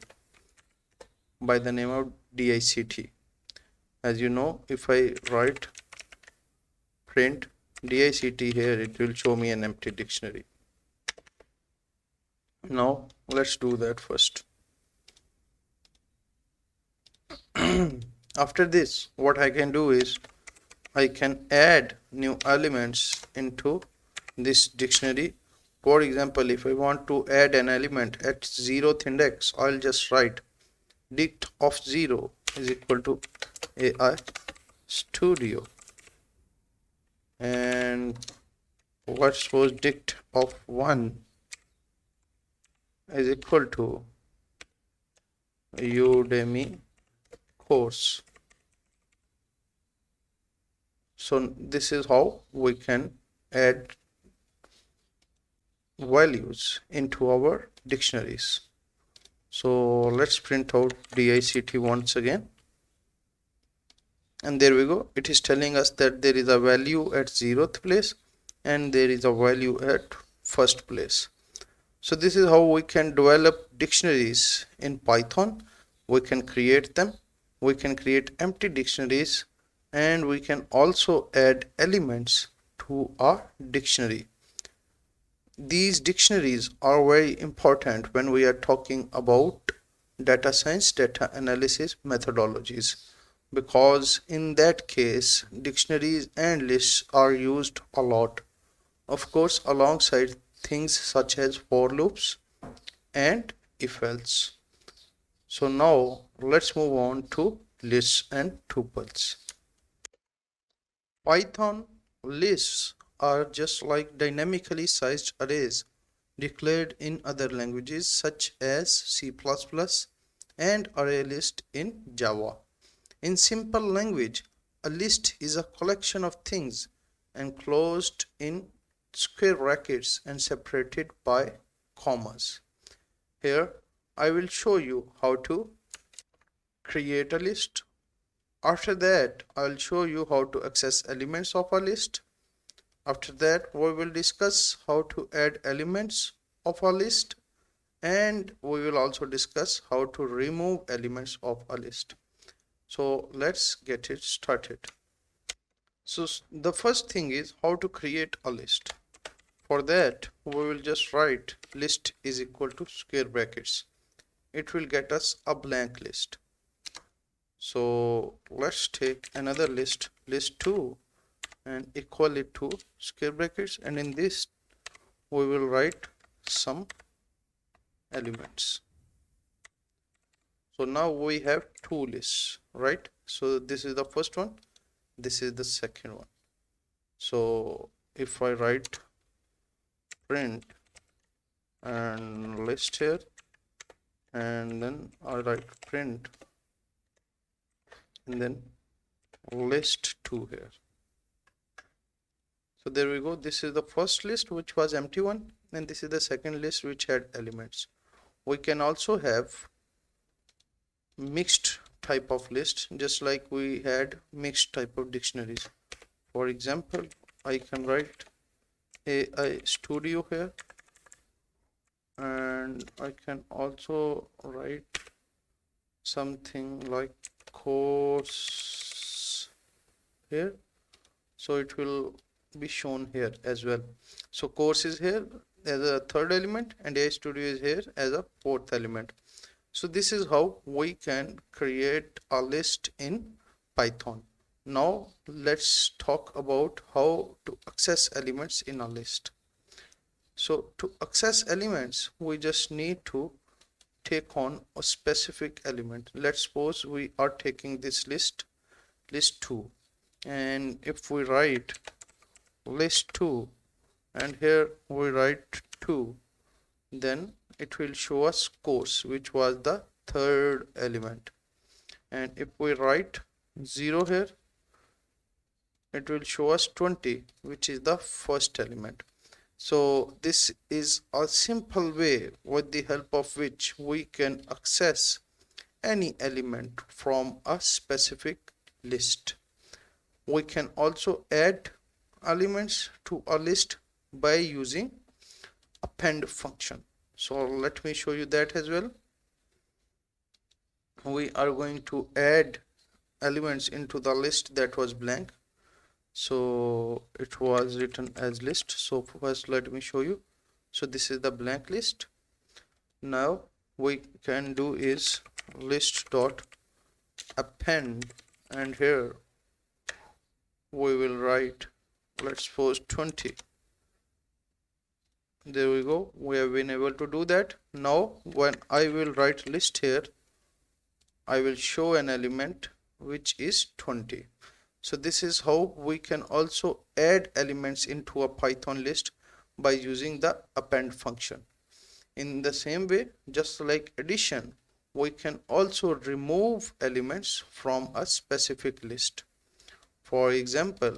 by the name of DICT. As you know, if I write print DICT here, it will show me an empty dictionary. Now let's do that first. After this, what I can do is I can add new elements into this dictionary. For example, if I want to add an element at 0th index, I'll just write dict of 0 is equal to AI Studio, and let's suppose dict of 1 is equal to Udemy course. So this is how we can add values into our dictionaries. So let's print out DICT once again, and there we go. It is telling us that there is a value at 0th place and there is a value at 1st place. So this is how we can develop dictionaries in Python. We can create them, we can create empty dictionaries, and we can also add elements to our dictionary. These dictionaries are very important when we are talking about data science, data analysis methodologies, because in that case dictionaries and lists are used a lot, of course alongside things such as for loops and if else. So now let's move on to lists and tuples. Python lists are just like dynamically sized arrays declared in other languages such as C++ and array list in Java. In simple language, a list is a collection of things enclosed in square brackets and separated by commas. Here I will show you how to create a list. After that, I'll show you how to access elements of a list. After that, we will discuss how to add elements of a list, and we will also discuss how to remove elements of a list. So let's get it started. So the first thing is how to create a list. For that, we will just write list is equal to square brackets. It will get us a blank list. So let's take another list, list 2, and equal it to square brackets, and in this we will write some elements. So now we have two lists, right? So this is the first one, this is the second one. So if I write print and list here, and then I write print and then list 2 here. So there we go. This is the first list which was empty one, and this is the second list which had elements. We can also have mixed type of list, just like we had mixed type of dictionaries. For example, I can write AI Studio here, and I can also write something like course here, so it will be shown here as well. So course is here as a third element and AI Studio is here as a fourth element. So this is how we can create a list in Python. Now let's talk about how to access elements in a list. So to access elements, we just need to take on a specific element. Let's suppose we are taking this list 2, and if we write list 2 and here we write 2, then it will show us course, which was the third element. And if we write 0 here, it will show us 20, which is the first element. So this is a simple way with the help of which we can access any element from a specific list. We can also add elements to a list by using append function. So let me show you that as well. We are going to add elements into the list that was blank. So it was written as list. So first let me show you. So this is the blank list. Now we can do is list dot append, and here we will write, let's suppose 20. There we go, we have been able to do that. Now when I will write list here, I will show an element which is 20. So this is how we can also add elements into a Python list by using the append function. In the same way, just like addition, we can also remove elements from a specific list. For example,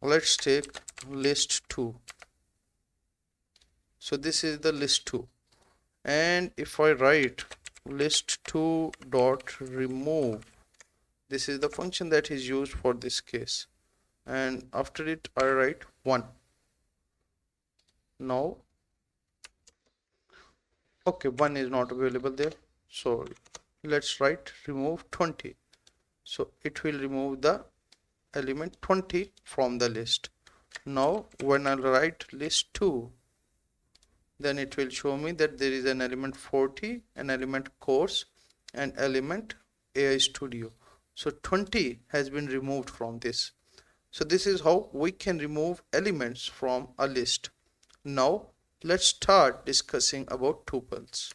let's take list 2. So this is the list 2, and if I write list 2 dot remove, this is the function that is used for this case, and after it I write 1. Now okay, 1 is not available there, so let's write remove 20. So it will remove the element 20 from the list. Now when I write list 2, then it will show me that there is an element 40, an element course, and element AI Studio. So 20 has been removed from this. So this is how we can remove elements from a list. Now let's start discussing about tuples.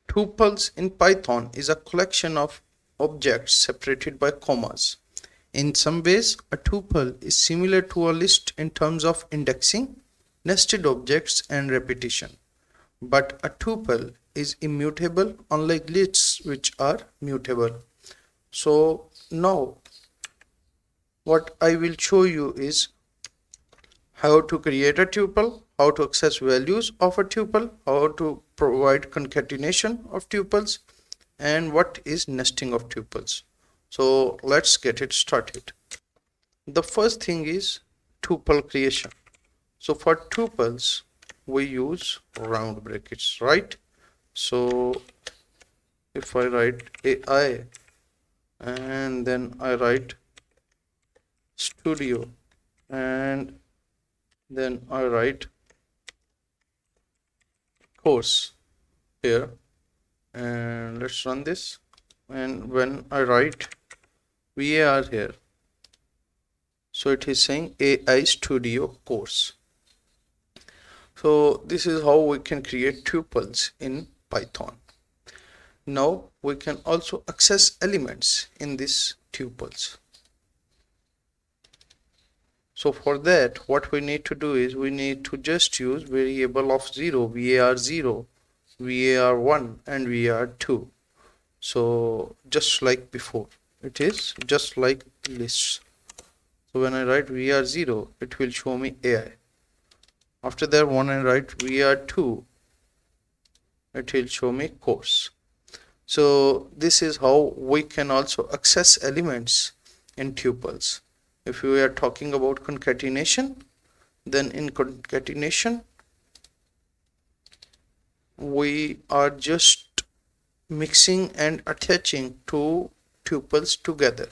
Tuples in Python is a collection of objects separated by commas. In some ways, a tuple is similar to a list in terms of indexing, nested objects, and repetition. But a tuple is immutable, unlike lists which are mutable. So now what I will show you is how to create a tuple, how to access values of a tuple, how to provide concatenation of tuples, and what is nesting of tuples. So let's get it started. The first thing is tuple creation. So for tuples, we use round brackets, right? So if I write AI and then I write studio and then I write course here, and let's run this, and when I write VAR here, so it is saying AI Studio course. So this is how we can create tuples in Python. Now we can also access elements in these tuples. So for that, what we need to do is we need to just use variable of 0, var0, var1, and var2. So just like before, it is just like lists. So when I write var0, it will show me AI. After that, when I write var2, it will show me course. So this is how we can also access elements in tuples. If we are talking about concatenation, then in concatenation, we are just mixing and attaching two tuples together.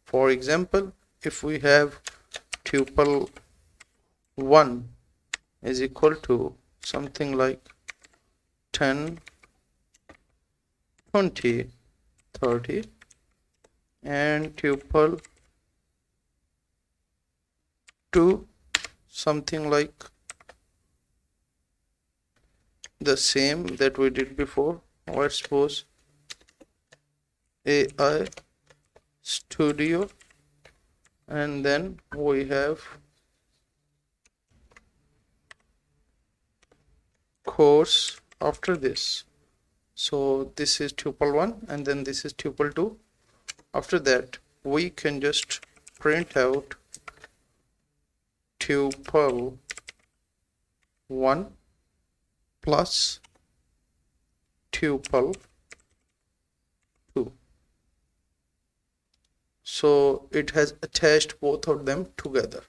For example, if we have tuple 1 is equal to something like 10, 20, 30, and tuple 2, something like the same that we did before. Let's suppose AI Studio, and then we have course after this. So this is tuple 1 and then this is tuple 2. After that we can just print out tuple 1 plus tuple 2. So it has attached both of them together.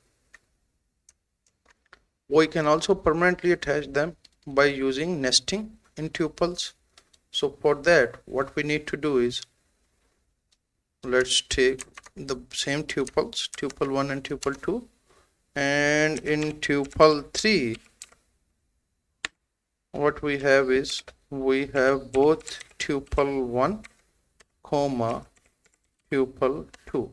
We can also permanently attach them by using nesting in tuples. So for that, what we need to do is, let's take the same tuples, tuple 1 and tuple 2, and in tuple 3 what we have is, we have both tuple 1 comma tuple 2.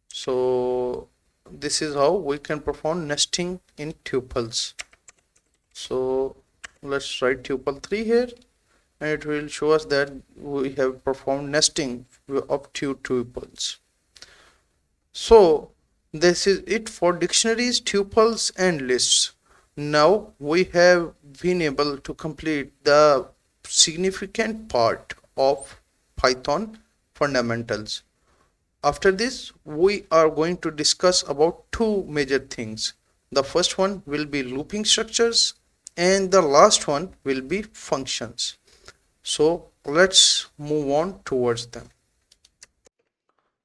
So this is how we can perform nesting in tuples. So let's write tuple 3 here, and it will show us that we have performed nesting of 2 tuples. So this is it for dictionaries, tuples, and lists. Now we have been able to complete the significant part of Python fundamentals. After this, we are going to discuss about two major things. The first one will be looping structures, and the last one will be functions. So let's move on towards them.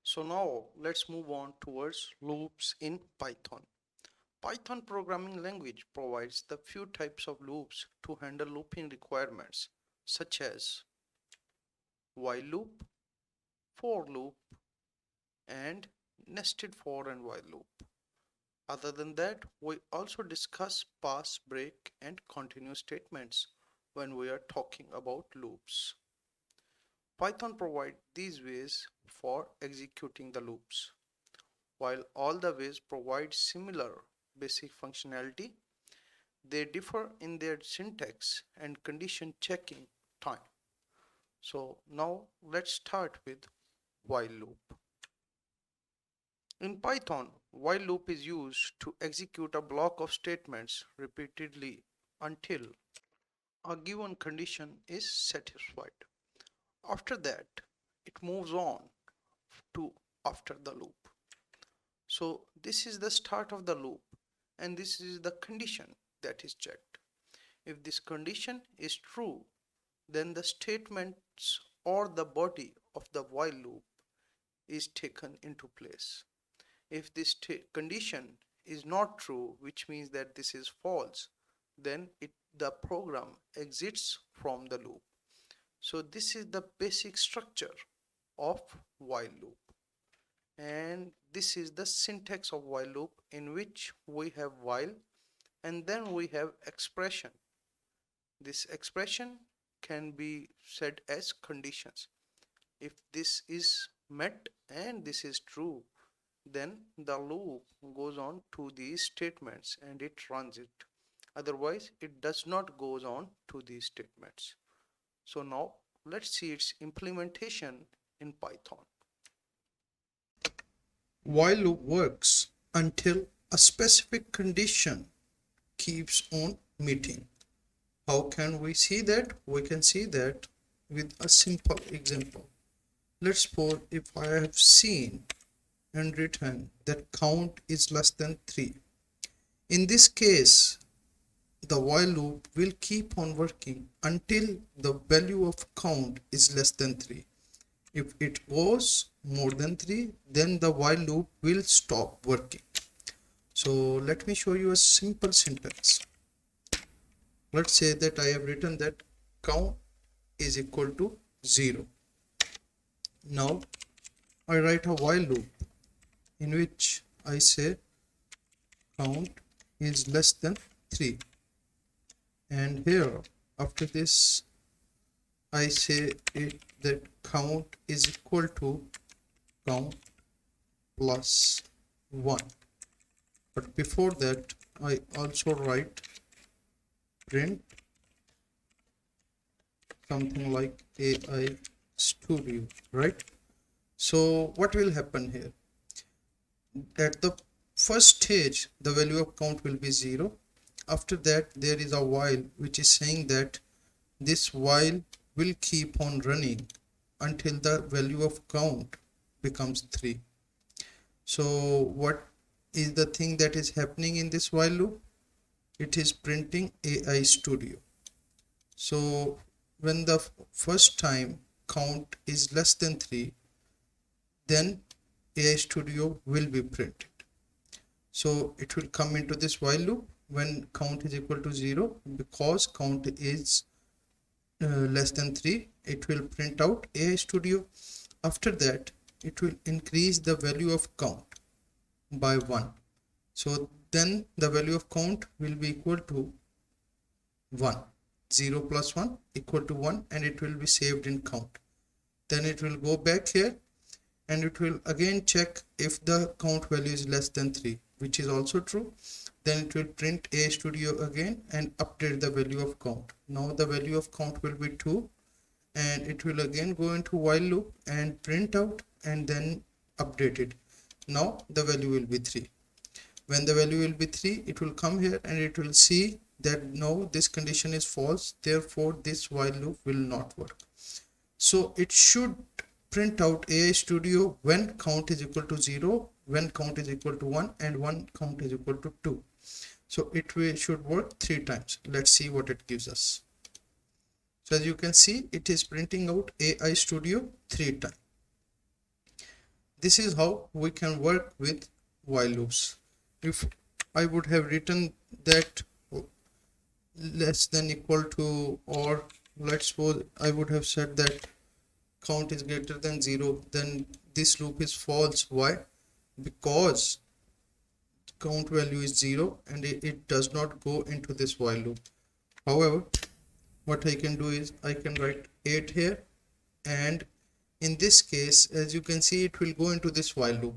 So now let's move on towards loops in Python. Python programming language provides the few types of loops to handle looping requirements, such as while loop, for loop, and nested for and while loop. Other than that, we also discuss pass, break, and continue statements when we are talking about loops. Python provides these ways for executing the loops. While all the ways provide similar basic functionality, they differ in their syntax and condition checking time. So now let's start with while loop. In Python, while loop is used to execute a block of statements repeatedly until a given condition is satisfied. After that, it moves on to after the loop. So this is the start of the loop, and this is the condition that is checked. If this condition is true, then the statements or the body of the while loop is taken into place. If this condition is not true, which means that this is false, then the program exits from the loop. So this is the basic structure of while loop, and this is the syntax of while loop, in which we have while and then we have expression. This expression can be said as conditions. If this is met and this is true, then the loop goes on to these statements and it runs it. Otherwise, it does not goes on to these statements. So now let's see its implementation in Python. While loop works until a specific condition keeps on meeting. How can we see that? We can see that with a simple example. Let's suppose if I have seen and written that count is less than 3. In this case, the while loop will keep on working until the value of count is less than 3. If it goes more than 3, then the while loop will stop working. So let me show you a simple syntax. Let's say that I have written that count is equal to 0. Now I write a while loop in which I say count is less than 3, and here after this I say it that count is equal to count plus 1, but before that I also write print something like AI studio, right? So what will happen here? At the first stage the value of count will be 0. After that there is a while which is saying that this while will keep on running until the value of count becomes 3. So what is the thing that is happening in this while loop? It is printing AI studio. So when the first time count is less than 3, then AI studio will be printed. So it will come into this while loop when count is equal to 0. Because count is less than 3, it will print out AI studio. After that it will increase the value of count by 1. So then the value of count will be equal to 1. 0 plus 1 equal to 1, and it will be saved in count. Then it will go back here and it will again check if the count value is less than 3, which is also true. Then it will print AI studio again and update the value of count. Now the value of count will be 2, and it will again go into while loop and print out and then update it. Now the value will be 3. When the value will be 3, it will come here and it will see that no, this condition is false, therefore this while loop will not work. So it should print out AI studio when count is equal to 0, when count is equal to 1, and when count is equal to 2. So it should work 3 times. Let's see what it gives us. So as you can see, it is printing out AI studio 3 times. This is how we can work with while loops. If I would have written that less than equal to, or let's suppose I would have said that count is greater than 0, then this loop is false. Why? Because count value is 0 and it does not go into this while loop. However, what I can do is I can write 8 here, and in this case, as you can see, it will go into this while loop.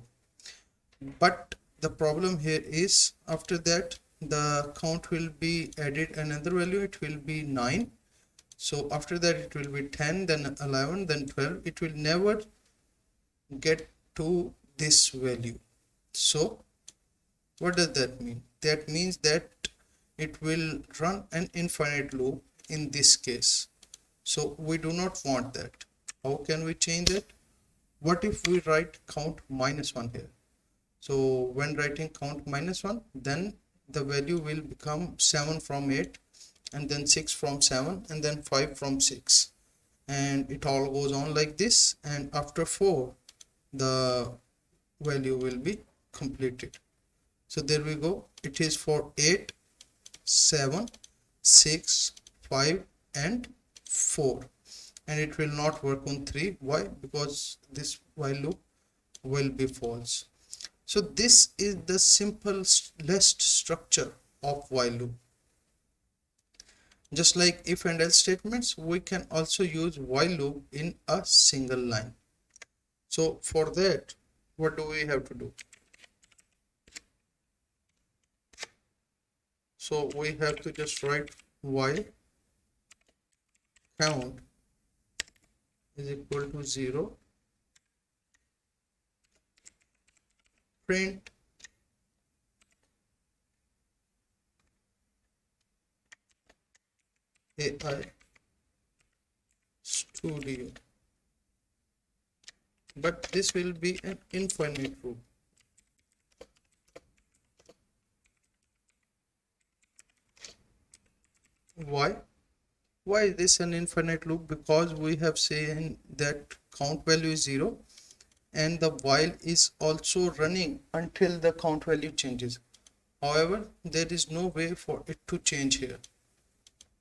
But the problem here is after that the count will be added another value, it will be 9. So after that it will be 10, then 11, then 12. It will never get to this value. So what does that mean? That means that it will run an infinite loop in this case. So we do not want that. How can we change it? What if we write count minus 1 here? So when writing count minus 1, then the value will become 7 from 8, and then 6 from 7, and then 5 from 6, and it all goes on like this, and after 4 the value will be completed. So there we go. It is for 8, 7, 6, 5 and 4, and it will not work on 3. Why? Because this while loop will be false. So this is the simplest structure of while loop. Just like if and else statements, we can also use while loop in a single line. So for that, what do we have to do? So we have to just write while count is equal to 0, print AI studio, but this will be an infinite loop. Why is this an infinite loop? Because we have seen that count value is 0 and the while is also running until the count value changes. However, there is no way for it to change here.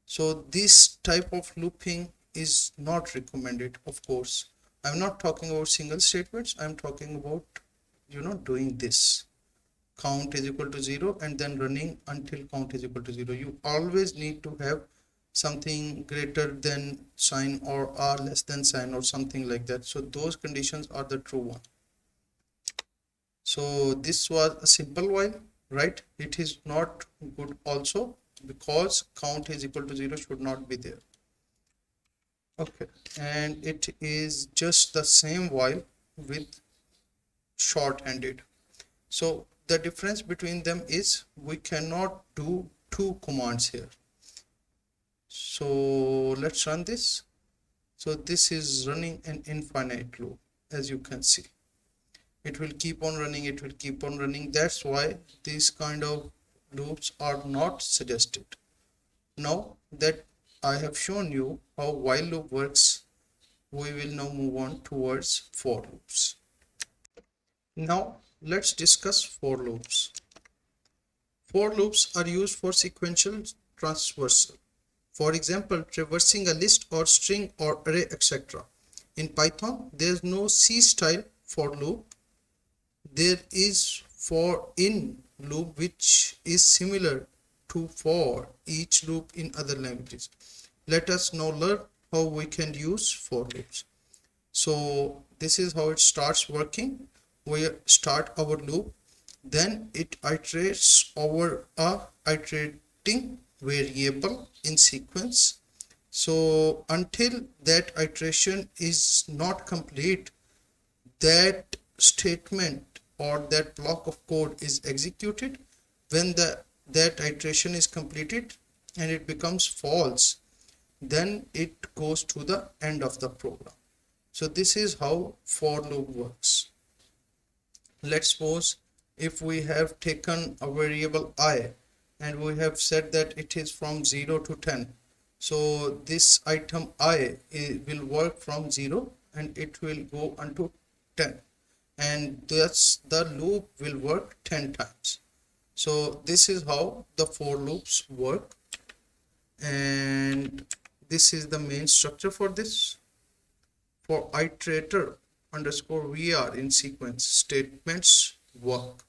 So this type of looping is not recommended. Of course, I'm not talking about single statements. I'm talking about, doing this. Count is equal to 0 and then running until count is equal to 0. You always need to have something greater than sign or r less than sign or something like that. So those conditions are the true one. So this was a simple while, right? It is not good also because count is equal to 0 should not be there. Okay, and it is just the same while with short-handed. So the difference between them is we cannot do two commands here. So let's run this. So this is running an infinite loop, as you can see. It will keep on running, it will keep on running. That's why these kind of loops are not suggested. Now that I have shown you how while loop works, we will now move on towards for loops. Now let's discuss for loops. For loops are used for sequential transversal. For example, traversing a list or string or array, etc. In Python, there is no C style for loop. There is for in loop, which is similar to for each loop in other languages. Let us now learn how we can use for loops. So this is how it starts working. We start our loop, then it iterates over a iterating variable in sequence. So until that iteration is not complete, that statement or that block of code is executed. When that iteration is completed and it becomes false, then it goes to the end of the program. So this is how for loop works. Let's suppose if we have taken a variable I and we have said that it is from 0 to 10. So this item I will work from 0 and it will go unto 10. And thus the loop will work 10 times. So this is how the for loops work. And this is the main structure for this. For iterator underscore vr in sequence, statements work,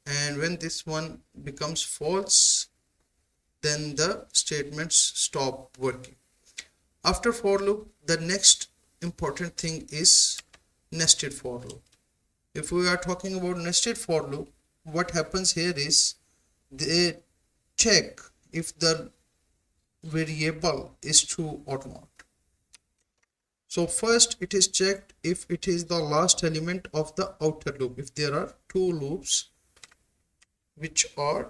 and when this one becomes false, then the statements stop working. After for loop, the next important thing is nested for loop. If we are talking about nested for loop, what happens here is they check if the variable is true or not. So first it is checked if it is the last element of the outer loop. If there are two loops which are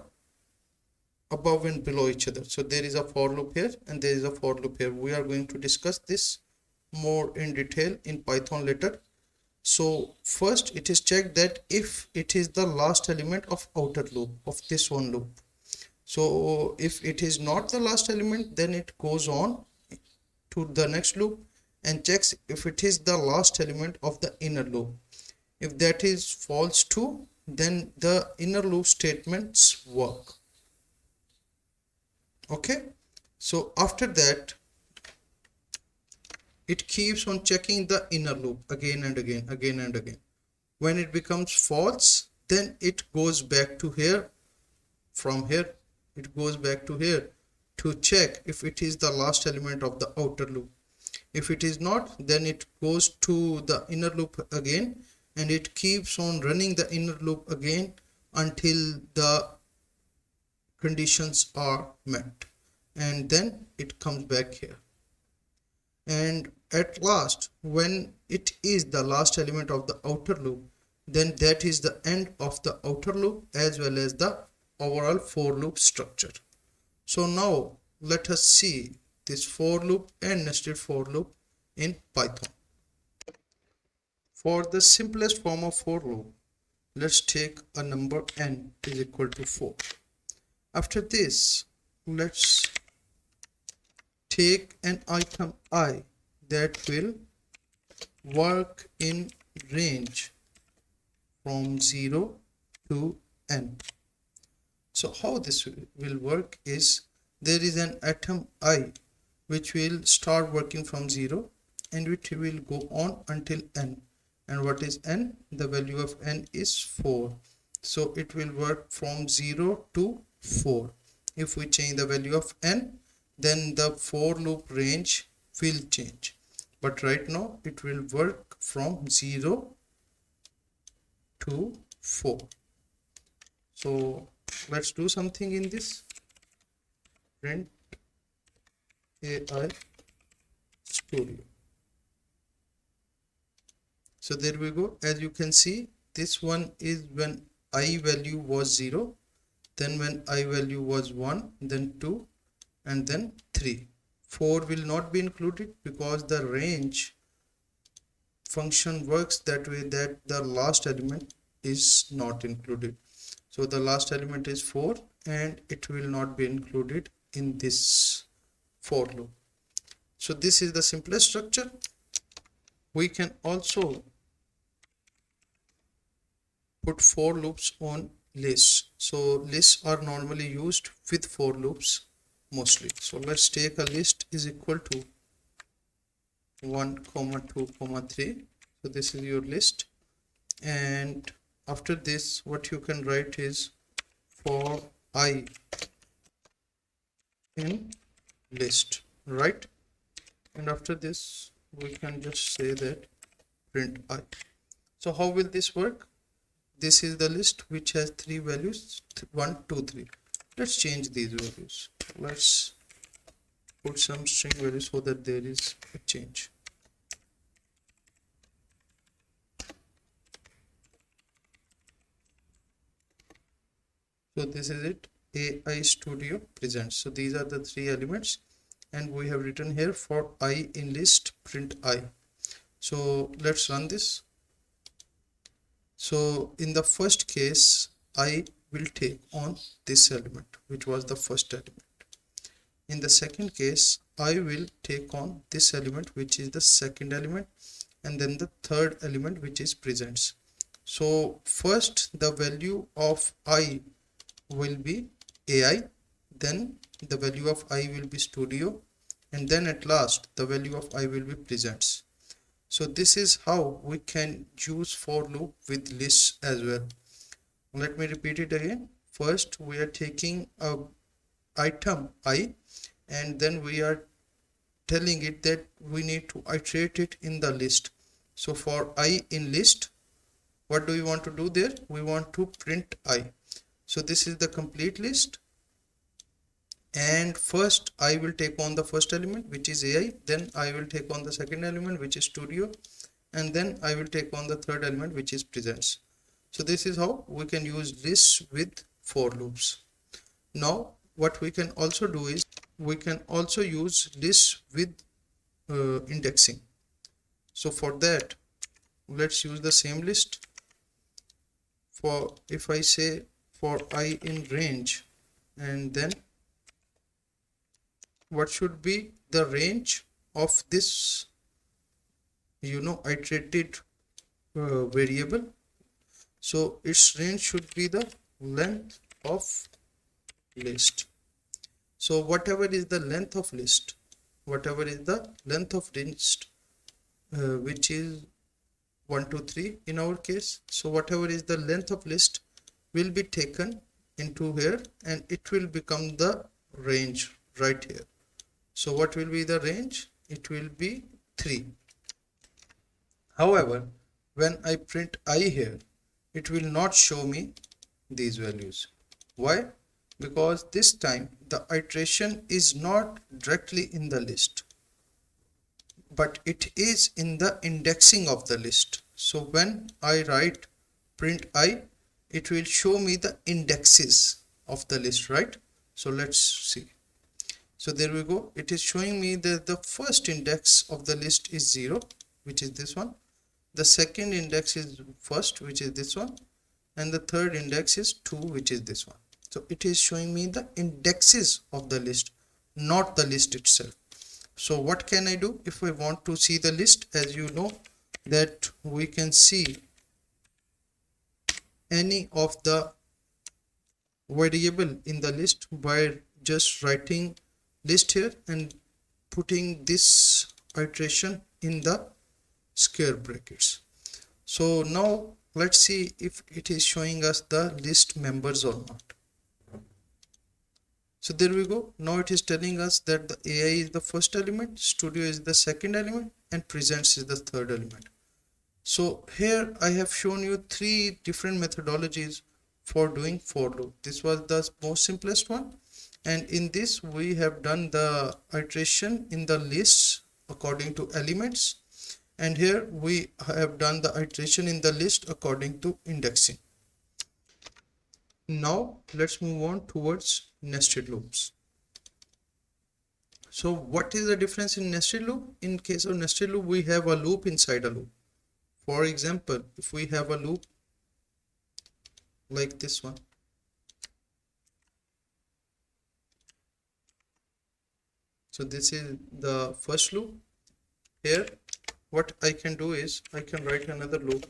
above and below each other. So there is a for loop here and there is a for loop here. We are going to discuss this more in detail in Python later. So first it is checked that if it is the last element of outer loop of this one loop. So if it is not the last element, then it goes on to the next loop and checks if it is the last element of the inner loop. If that is false too, then the inner loop statements work. Okay, so after that it keeps on checking the inner loop again and again. When it becomes false, then it goes back to here. From here it goes back to here to check if it is the last element of the outer loop. If it is not, then it goes to the inner loop again and it keeps on running the inner loop again until the conditions are met, and then it comes back here. And at last, when it is the last element of the outer loop, then that is the end of the outer loop as well as the overall for loop structure. So now let us see this for loop and nested for loop in Python. For the simplest form of for loop, let's take a number n is equal to 4. After this, let's take an item I that will work in range from 0 to n. So how this will work is there is an atom I which will start working from 0 and which will go on until n. And what is n? The value of n is 4. So it will work from 0 to 4. If we change the value of n, then the for loop range will change. But right now it will work from 0 to 4. So let's do something in this. Print AI Studio. So there we go. As you can see, this one is when I value was 0, then when I value was 1, then 2, and then 3. 4 will not be included because the range function works that way, that the last element is not included. So the last element is 4 and it will not be included in this for loop. So this is the simplest structure. We can also put for loops on lists. So lists are normally used with for loops mostly. So let's take a list is equal to 1, 2, 3. So this is your list, and after this what you can write is for I in list, right? And after this we can just say that print I. So how will this work? This is the list which has 3 values, 1, 2, 3. Let's change these values. Let's put some string values so that there is a change. So this is it, AI Studio presents. So these are the 3 elements, and we have written here for I in list print I. So let's run this. So in the first case, I will take on this element, which was the first element. In the second case, I will take on this element, which is the second element, and then the third element, which is presents. So first the value of I will be AI, then the value of I will be studio, and then at last the value of I will be presents. So this is how we can use for loop with lists as well. Let me repeat it again. First we are taking a item I, and then we are telling it that we need to iterate it in the list. So for I in list, what do we want to do there? We want to print I. So this is the complete list, and first I will take on the first element, which is AI, then I will take on the second element, which is studio, and then I will take on the third element, which is presents. So this is how we can use lists with for loops. Now what we can also do is we can also use lists with indexing. So for that, let's use the same list. For if I say for I in range, and then what should be the range of this iterated variable? So its range should be the length of list. So whatever is the length of list, which is 1, 2, 3 in our case. So whatever is the length of list will be taken into here, and it will become the range right here. So what will be the range? It will be 3. However, when I print I here, it will not show me these values. Why? Because this time the iteration is not directly in the list, but it is in the indexing of the list. So when I write print I, it will show me the indexes of the list, right? So let's see. So there we go. It is showing me that the first index of the list is 0, which is this one. The second index is first, which is this one. And the third index is 2, which is this one. So it is showing me the indexes of the list, not the list itself. So what can I do if I want to see the list? As you know that we can see any of the variable in the list by just writing list here and putting this iteration in the square brackets. So now let's see if it is showing us the list members or not. So there we go. Now it is telling us that the AI is the first element, studio is the second element, and presents is the third element. So here I have shown you three different methodologies for doing for loop. This was the most simplest one, and in this we have done the iteration in the lists according to elements, and here we have done the iteration in the list according to indexing. Now let's move on towards nested loops. So what is the difference in nested loop? In case of nested loop, we have a loop inside a loop. For example, if we have a loop like this one, so this is the first loop. Here what I can do is I can write another loop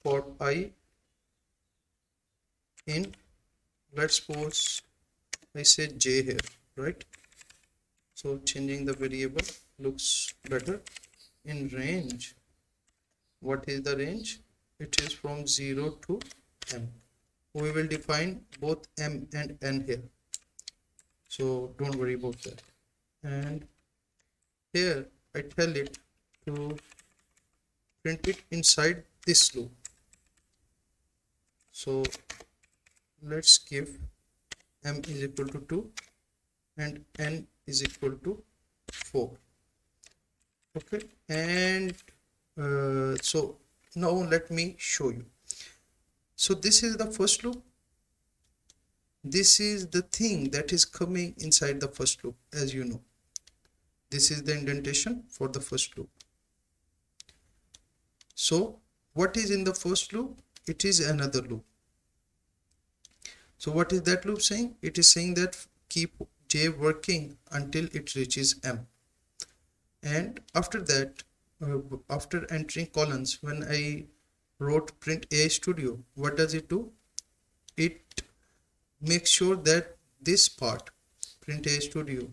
for I in, let's suppose I say j here, right? So changing the variable looks better. In range, what is the range? It is from 0 to m. We will define both m and n here, so don't worry about that. And here I tell it to print it inside this loop. So let's give m is equal to 2 and n is equal to 4. Okay, and so now let me show you. So this is the first loop. This is the thing that is coming inside the first loop, as you know. This is the indentation for the first loop. So what is in the first loop? It is another loop. So what is that loop saying? It is saying that keep j working until it reaches m. And after that, after entering colons, when I wrote print AI Studio, what does it do? It makes sure that this part, print AI Studio,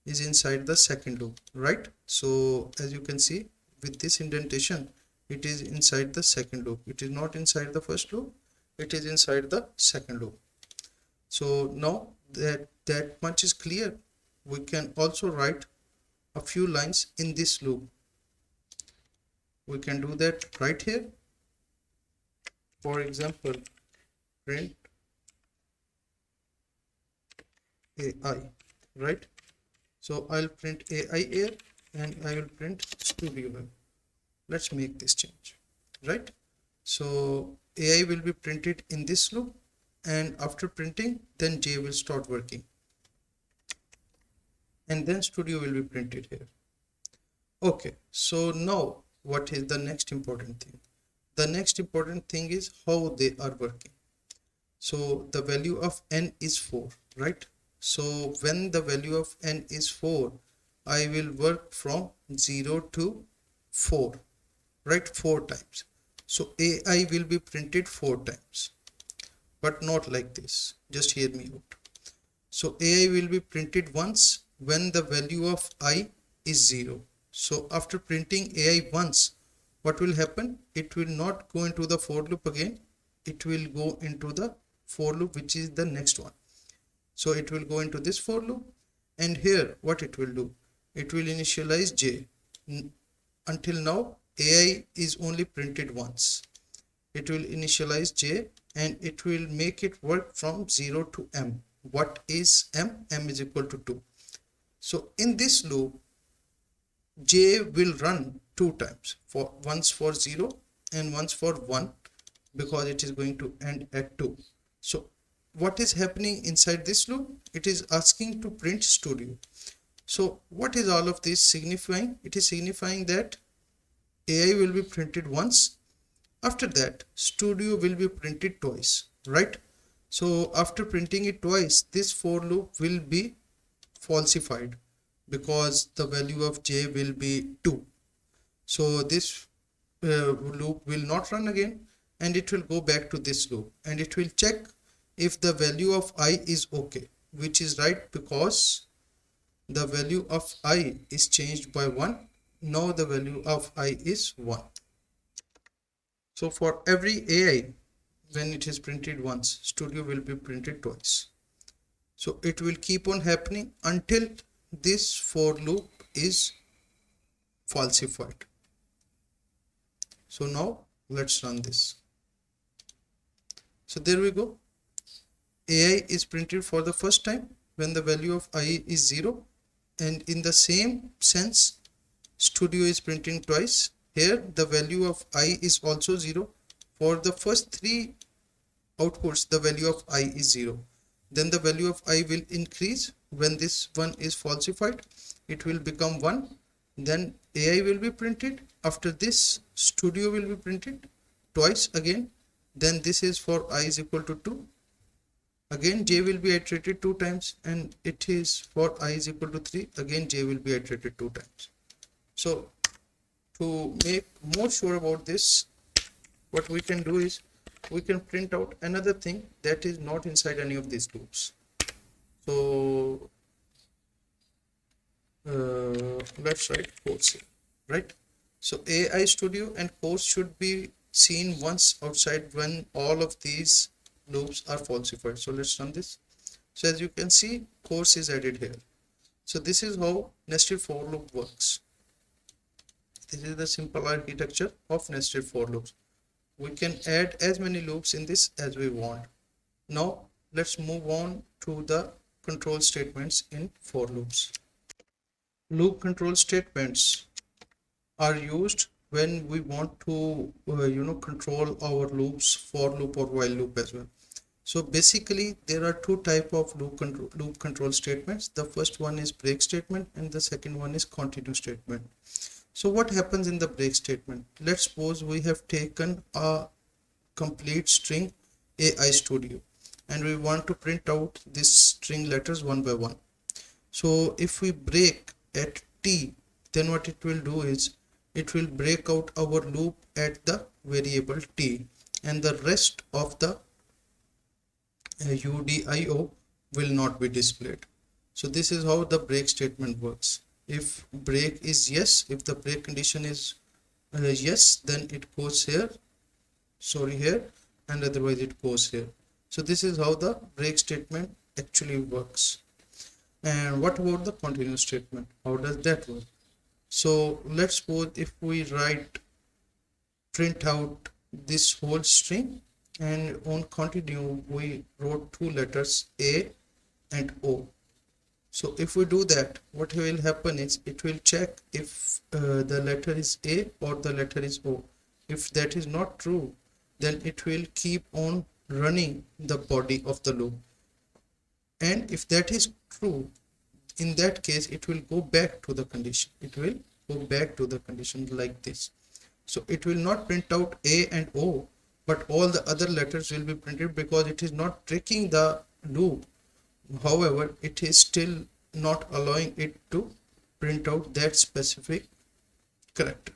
is inside the second loop, right? So as you can see with this indentation, it is inside the second loop. It is not inside the first loop, it is inside the second loop. So now that much is clear, we can also write a few lines in this loop. We can do that right here. For example, print AI, right? So I'll print AI here and I will print studio here. Let's make this change, right? So AI will be printed in this loop, and after printing, then j will start working, and then studio will be printed here. Okay, so now what is the next important thing? The next important thing is how they are working. So the value of n is 4, right? So when the value of n is 4, I will work from 0 to 4, right? 4 times. So AI will be printed 4 times, but not like this. Just hear me out. So AI will be printed once when the value of I is 0. So after printing AI once, what will happen? It will not go into the for loop again. It will go into the for loop, which is the next one. So it will go into this for loop, and here what it will do? It will initialize j. Until now, AI is only printed once. It will initialize j and it will make it work from 0 to m. What is m? M is equal to 2. So in this loop, j will run 2 times, for once for 0 and once for 1, because it is going to end at 2. So what is happening inside this loop? It is asking to print studio. So what is all of this signifying? It is signifying that AI will be printed once. After that, studio will be printed twice, right? So after printing it twice, this for loop will be falsified because the value of j will be 2. So this loop will not run again, and it will go back to this loop, and it will check if the value of I is okay, which is right because the value of I is changed by 1. Now the value of I is 1. So for every AI, when it is printed once, studio will be printed twice. So it will keep on happening until this for loop is falsified. So now let's run this. So there we go. AI is printed for the first time when the value of I is 0, and in the same sense studio is printing twice. Here the value of I is also 0. For the first 3 outputs the value of I is 0. Then the value of I will increase. When this one is falsified it will become 1. Then AI will be printed. After this studio will be printed twice again. Then this is for I is equal to 2. Again j will be iterated 2 times, and it is for I is equal to 3. Again j will be iterated 2 times. So to make more sure about this, what we can do is we can print out another thing that is not inside any of these loops. So let's write course here, right? So AI Studio and course should be seen once outside when all of these loops are falsified. So let's run this. So as you can see, course is added here. So this is how nested for loop works. This is the simple architecture of nested for loops. We can add as many loops in this as we want. Now let's move on to the control statements in for loops. Loop control statements are used when we want to control our loops, for loop or while loop as well. So basically there are 2 types of loop control statements. The first one is break statement and the second one is continue statement. So what happens in the break statement? Let's suppose we have taken a complete string AI Studio and we want to print out this string letters one by one. So if we break at t, then what it will do is it will break out our loop at the variable t, and the rest of the udio will not be displayed. So this is how the break statement works. If break is yes, if the break condition is yes, then it goes here, here, and otherwise it goes here. So this is how the break statement actually works. And what about the continue statement? How does that work? So let's suppose if we print out this whole string, and on continue we wrote 2 letters A and O. So if we do that, what will happen is it will check if the letter is A or the letter is O. If that is not true, then it will keep on running the body of the loop. And if that is true, in that case it will go back to the condition. It will go back to the condition like this. So it will not print out A and O, but all the other letters will be printed because it is not breaking the loop. However, it is still not allowing it to print out that specific character.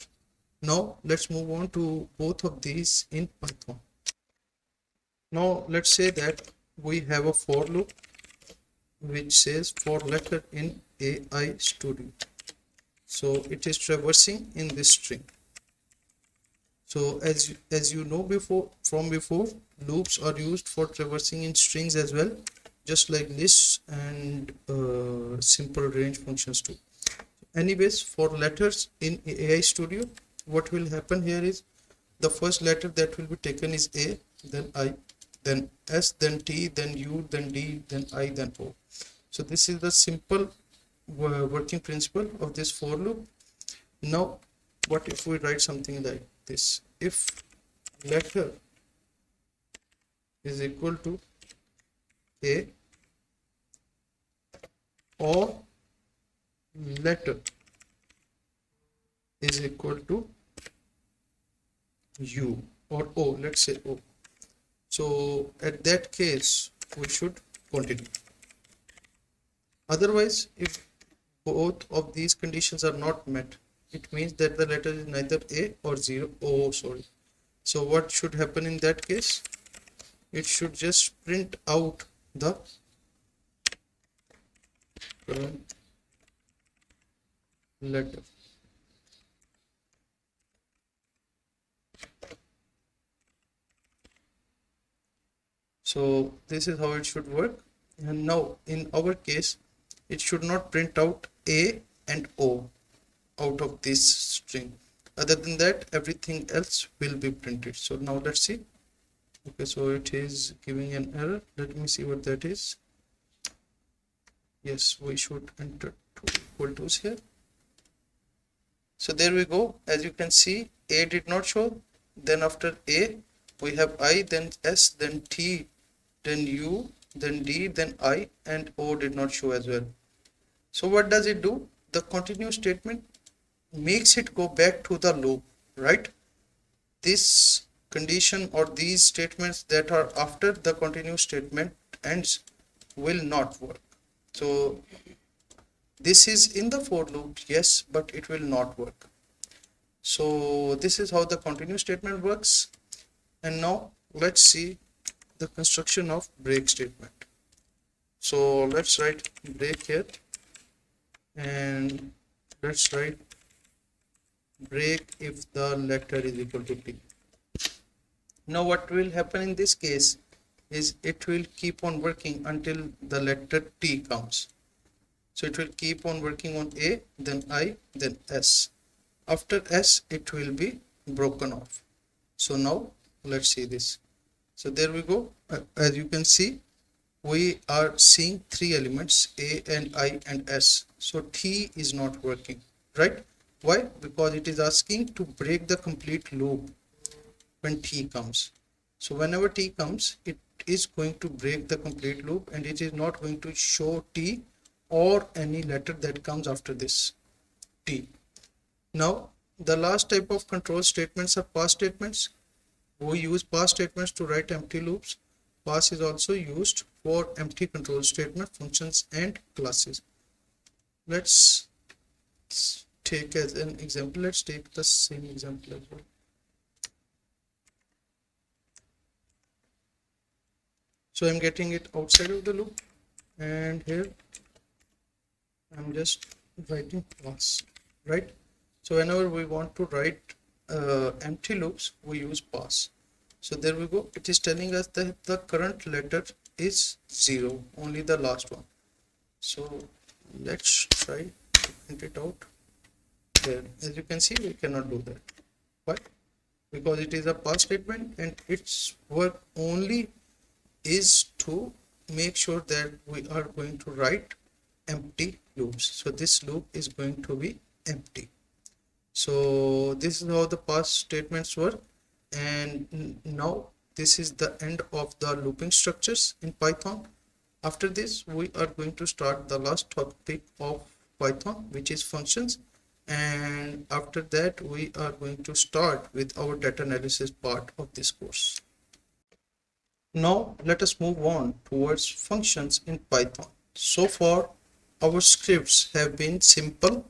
Now let's move on to both of these in Python. Now let's say that we have a for loop which says for letter in AI Studio. So it is traversing in this string. So as you know from before, loops are used for traversing in strings as well, just like lists and simple range functions too. Anyways, for letters in AI Studio, what will happen here is the first letter that will be taken is A, then I, then S, then T, then U, then D, then I, then O. So this is the simple working principle of this for loop. Now what if we write something like this? If letter is equal to A or letter is equal to U or O, let's say O. So at that case we should continue. Otherwise, if both of these conditions are not met, it means that the letter is neither A or 0. Oh, sorry. So what should happen in that case? It should just print out the current letter. So this is how it should work. And now in our case, it should not print out A and O out of this string. Other than that, everything else will be printed. So now let's see. Okay, so it is giving an error. Let me see what that is. Yes, we should enter two equal to's here. So there we go. As you can see, A did not show. Then after A, we have I, then S, then T, then U, then D, then I, and O did not show as well. So what does it do? The continue statement makes it go back to the loop, right? This condition or these statements that are after the continue statement ends will not work. So this is in the for loop, yes, but it will not work. So this is how the continue statement works. And now let's see the construction of break statement. So let's write break here, and let's write break if the letter is equal to T. Now what will happen in this case is it will keep on working until the letter T comes. So it will keep on working on A, then I, then S. After S, it will be broken off. So now let's see this. So there we go. As you can see, we are seeing three elements, A and I and S. So T is not working, right? Why? Because it is asking to break the complete loop when T comes. So whenever T comes, it is going to break the complete loop, and it is not going to show T or any letter that comes after this T. Now the last type of control statements are pass statements. We use pass statements to write empty loops. Pass is also used for empty control statement functions and classes. Let's take as an example, let's take the same example as well. So I'm getting it outside of the loop, and here I'm just writing pass, right? So whenever we want to write empty loops, we use pass. So there we go. It is telling us that the current letter is 0, only the last one. So let's try to print it out here. As you can see, we cannot do that. Why? Because it is a pass statement, and its work only is to make sure that we are going to write empty loops. So this loop is going to be empty. So this is how the pass statements work. And now this is the end of the looping structures in Python. After this, we are going to start the last topic of Python, which is functions. And after that, we are going to start with our data analysis part of this course. Now let us move on towards functions in Python. So far, our scripts have been simple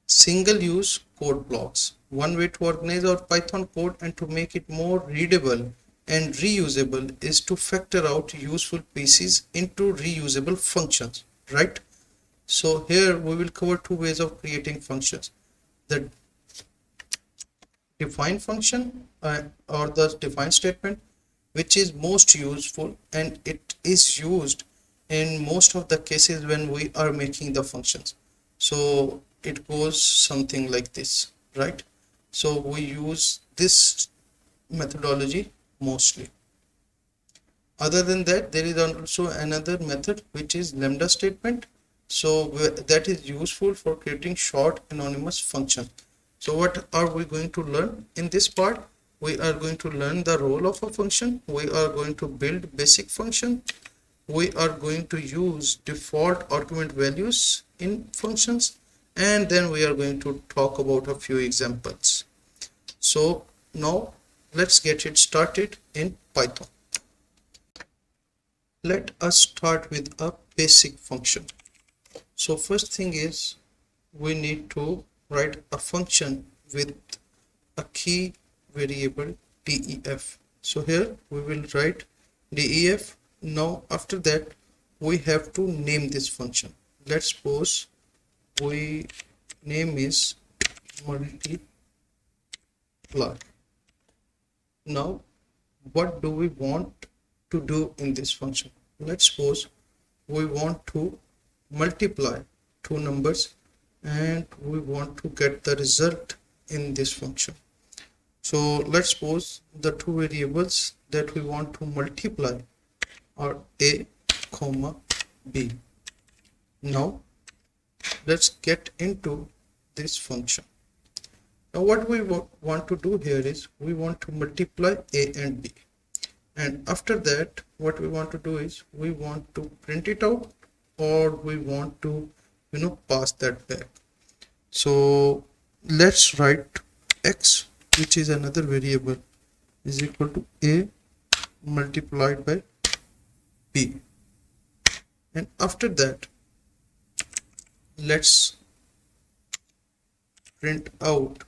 single-use code blocks. One way to organize our Python code and to make it more readable and reusable is to factor out useful pieces into reusable functions, right? So here we will cover two ways of creating functions. The define function or the define statement, which is most useful, and it is used in most of the cases when we are making the functions. So it goes something like this, right? So we use this methodology mostly. Other than that, there is also another method, which is lambda statement. So that is useful for creating short anonymous functions. So what are we going to learn in this part? We are going to learn the role of a function. We are going to build basic function. We are going to use default argument values in functions, and then we are going to talk about a few examples. So now let's get it started in Python. Let us start with a basic function. So first thing is we need to write a function with a key variable def. So here we will write def. Now after that we have to name this function. Let's suppose we name is multiply. Now what do we want to do in this function? Let's suppose we want to multiply two numbers and we want to get the result in this function. So let's suppose the two variables that we want to multiply are a comma b. Now let's get into this function. Now what we want to do here is we want to multiply a and b, and after that what we want to do is we want to print it out, or we want to pass that back. So let's write x, which is another variable, is equal to a multiplied by b, and after that let's print out,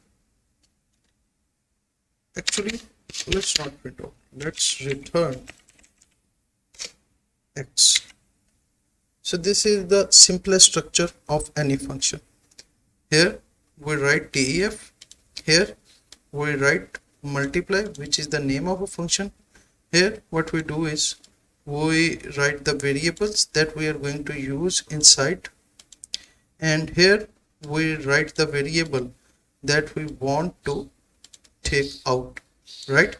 actually let's not print out, let's return x. So this is the simplest structure of any function. Here we write def, here we write multiply, which is the name of a function. Here what we do is we write the variables that we are going to use inside, and here we write the variable that we want to take out, right?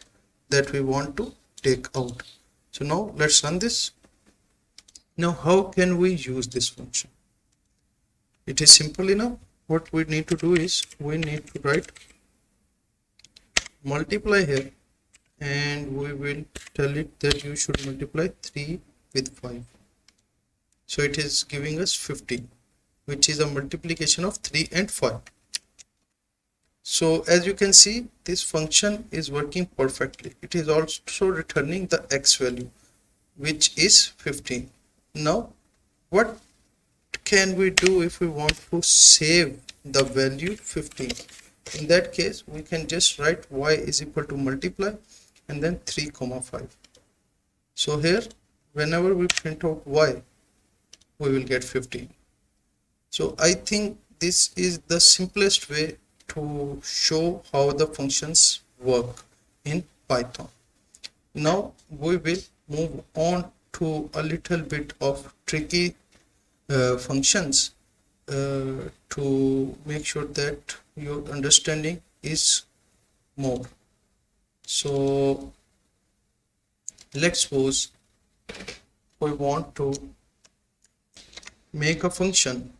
That we want to take out. So now let's run this. Now how can we use this function? It is simple enough. What we need to do is we need to write multiply here, and we will tell it that you should multiply 3 with 5. So it is giving us 15, which is a multiplication of 3 and 5. So as you can see, this function is working perfectly. It is also returning the x value, which is 15. Now what can we do if we want to save the value 15? In that case we can just write y is equal to multiply and then 3 comma 5. So here whenever we print out y, we will get 15. So I think this is the simplest way to show how the functions work in Python. Now we will move on to a little bit of tricky functions to make sure that your understanding is more. So let's suppose we want to make a function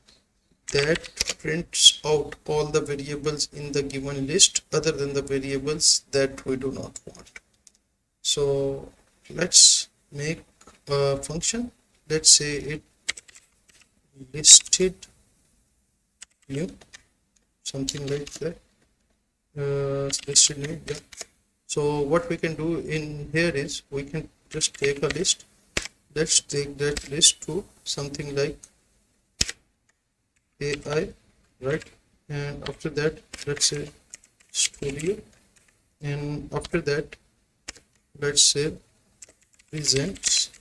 that prints out all the variables in the given list other than the variables that we do not want. So let's make a function. Let's say it listed new, something like that. Listed new, yeah. So what we can do in here is we can just take a list. Let's take that list to something like AI, right? And after that let's say studio, and after that let's say presents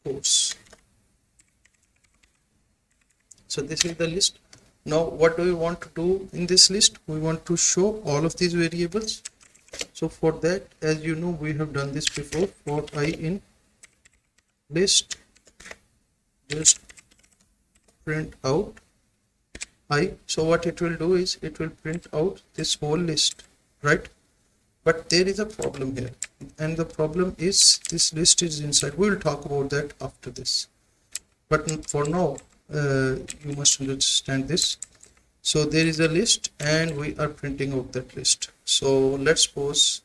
course. So this is the list. Now what do we want to do in this list? We want to show all of these variables. So for that, as you know, we have done this before. For I in list, just print out I. So what it will do is it will print out this whole list, right? But there is a problem here, and the problem is this list is inside. We will talk about that after this, but for now you must understand this. So there is a list and we are printing out that list. So let's suppose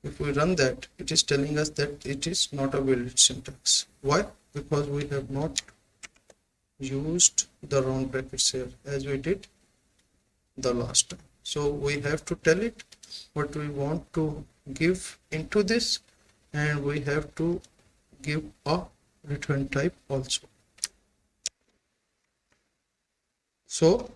if we run that, it is telling us that it is not a valid syntax. Why? Because we have not used the round brackets here as we did the last time. So we have to tell it what we want to give into this, and we have to give a return type also. So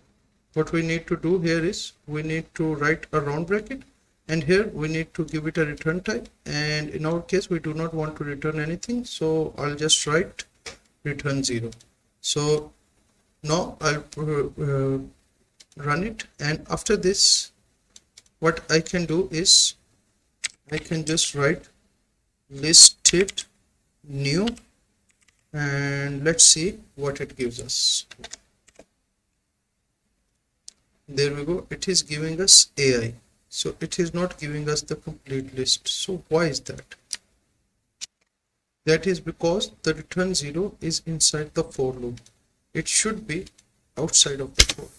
what we need to do here is we need to write a round bracket, and here we need to give it a return type, and in our case we do not want to return anything, so I'll just write return 0. So now I'll run it, and after this what I can do is I can just write listed new, and let's see what it gives us. There we go. It is giving us AI. So it is not giving us the complete list. So why is that? That is because the return 0 is inside the for loop. It should be outside of the for loop.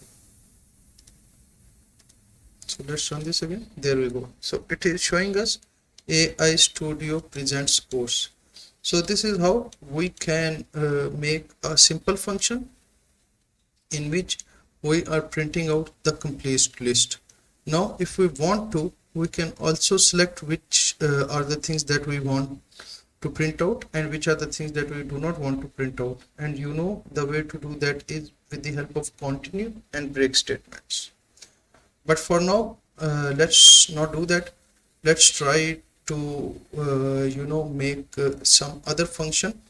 So let's run this again. There we go. So it is showing us AI Studio presents course. So this is how we can make a simple function in which we are printing out the complete list. Now if we want to, we can also select which are the things that we want to print out and which are the things that we do not want to print out, and you know the way to do that is with the help of continue and break statements. But for now, let's not do that. Let's try to make some other function.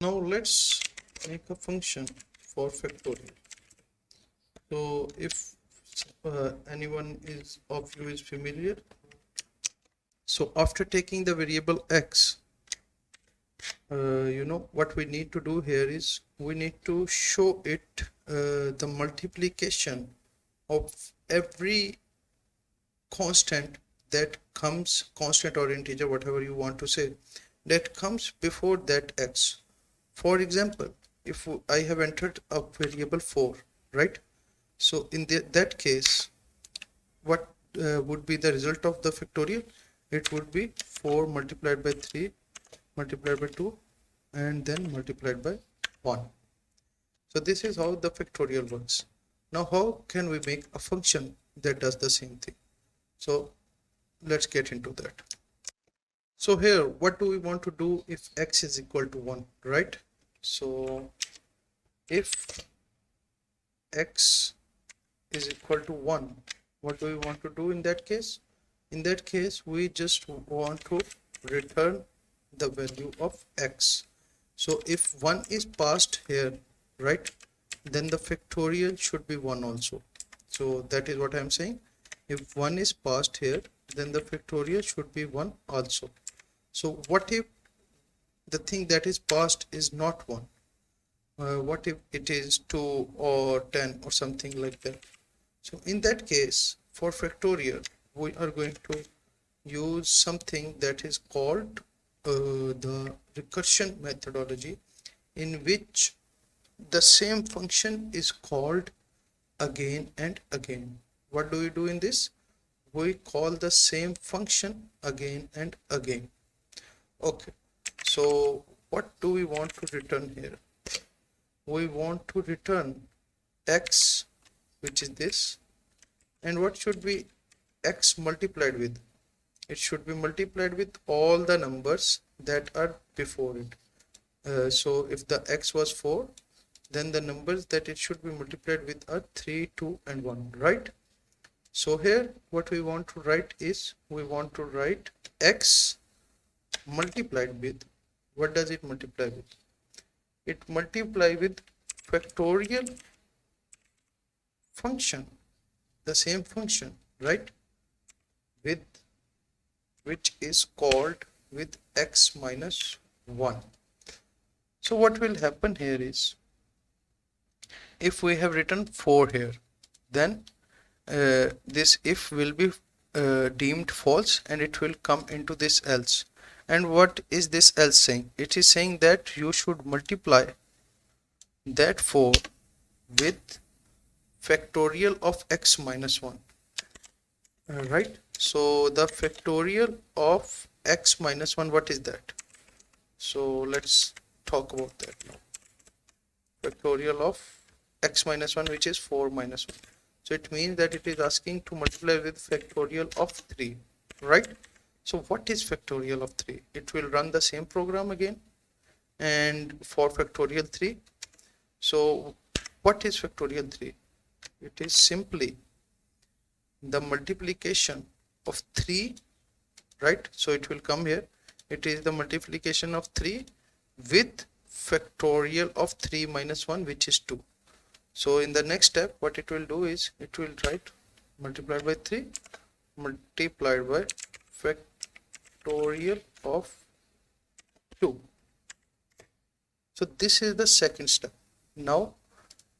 Now let's make a function for factorial. So if anyone of you is familiar, so after taking the variable x, what we need to do here is we need to show it the multiplication of every constant that comes, constant or integer, whatever you want to say, that comes before that x. For example, if I have entered a variable 4, right? So in that case, what would be the result of the factorial? It would be 4 multiplied by 3 multiplied by 2 and then multiplied by 1. So this is how the factorial works. Now how can we make a function that does the same thing? So let's get into that. So here, what do we want to do if x is equal to 1, right? So if x is equal to 1, what do we want to do in that case? In that case, we just want to return the value of x. So if 1 is passed here, right, then the factorial should be 1 also. So that is what I am saying. If 1 is passed here, then the factorial should be 1 also. So what if the thing that is passed is not 1? What if it is 2 or 10 or something like that? So in that case, for factorial, we are going to use something that is called the recursion methodology, in which the same function is called again and again. What do we do in this? We call the same function again and again. Okay, so what do we want to return here? We want to return x, which is this, and what should be x multiplied with? It should be multiplied with all the numbers that are before it. So if the x was 4, then the numbers that it should be multiplied with are 3, 2 and 1, right? So here what we want to write is, we want to write x multiplied with, what does it multiply with? It multiply with factorial function, the same function, right, with which is called with x minus 1. So what will happen here is, if we have written 4 here, then this if will be deemed false and it will come into this else. And what is this else saying? It is saying that you should multiply that 4 with factorial of x minus 1. Right? So the factorial of x minus 1, what is that? So let's talk about that now. Factorial of x minus 1, which is 4 minus 1. So it means that it is asking to multiply with factorial of 3, right? So what is factorial of 3? It will run the same program again, and for factorial 3. So what is factorial 3? It is simply the multiplication of 3, right? So it will come here. It is the multiplication of 3 with factorial of 3 minus 1, which is 2. So in the next step, what it will do is, it will write multiplied by 3 multiplied by factorial of 2. So this is the second step. Now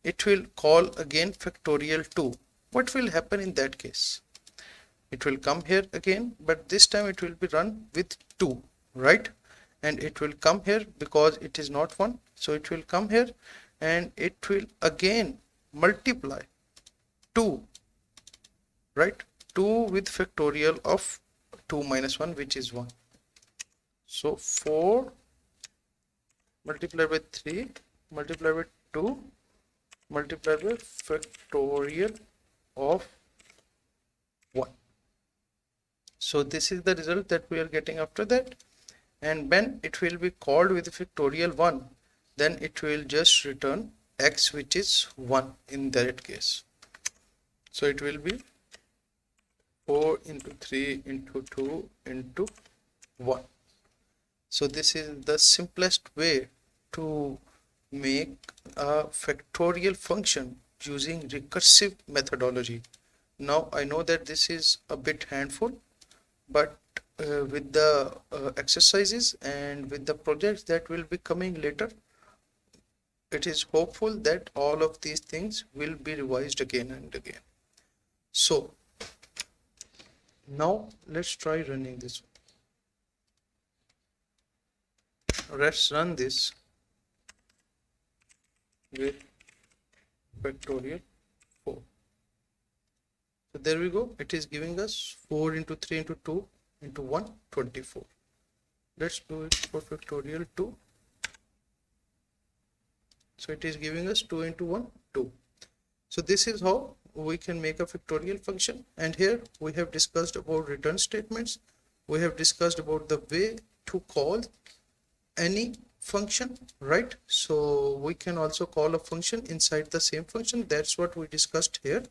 it will call again factorial 2. What will happen in that case? It will come here again, but this time it will be run with 2, right? And it will come here because it is not 1. So it will come here and it will again multiply 2, right? 2 with factorial of 2 minus 1, which is 1. So 4 multiplied by 3 multiplied by 2 multiplied by factorial of 1. So this is the result that we are getting after that. And when it will be called with factorial 1, then it will just return x, which is 1 in that case. So it will be 4 into 3 into 2 into 1. So this is the simplest way to make a factorial function using recursive methodology. Now I know that this is a bit handful, but with the exercises and with the projects that will be coming later, it is hopeful that all of these things will be revised again and again. So now let's try running this. Let's run this with factorial 4. So there we go. It is giving us 4 into 3 into 2 into 1, 24. Let's do it for factorial 2. So it is giving us 2 into 1, 2. So this is how we can make a factorial function. And here we have discussed about return statements. We have discussed about the way to call any function, right? So we can also call a function inside the same function. That's what we discussed here.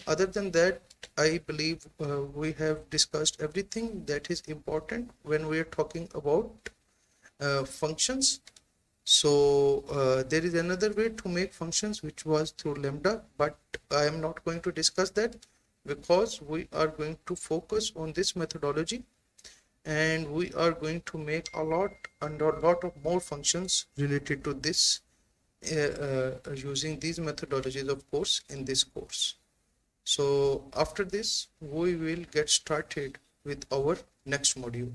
Other than that, I believe we have discussed everything that is important when we are talking about functions. So there is another way to make functions, which was through lambda, but I am not going to discuss that because we are going to focus on this methodology, and we are going to make a lot of more functions related to this using these methodologies, of course, in this course. So after this, we will get started with our next module.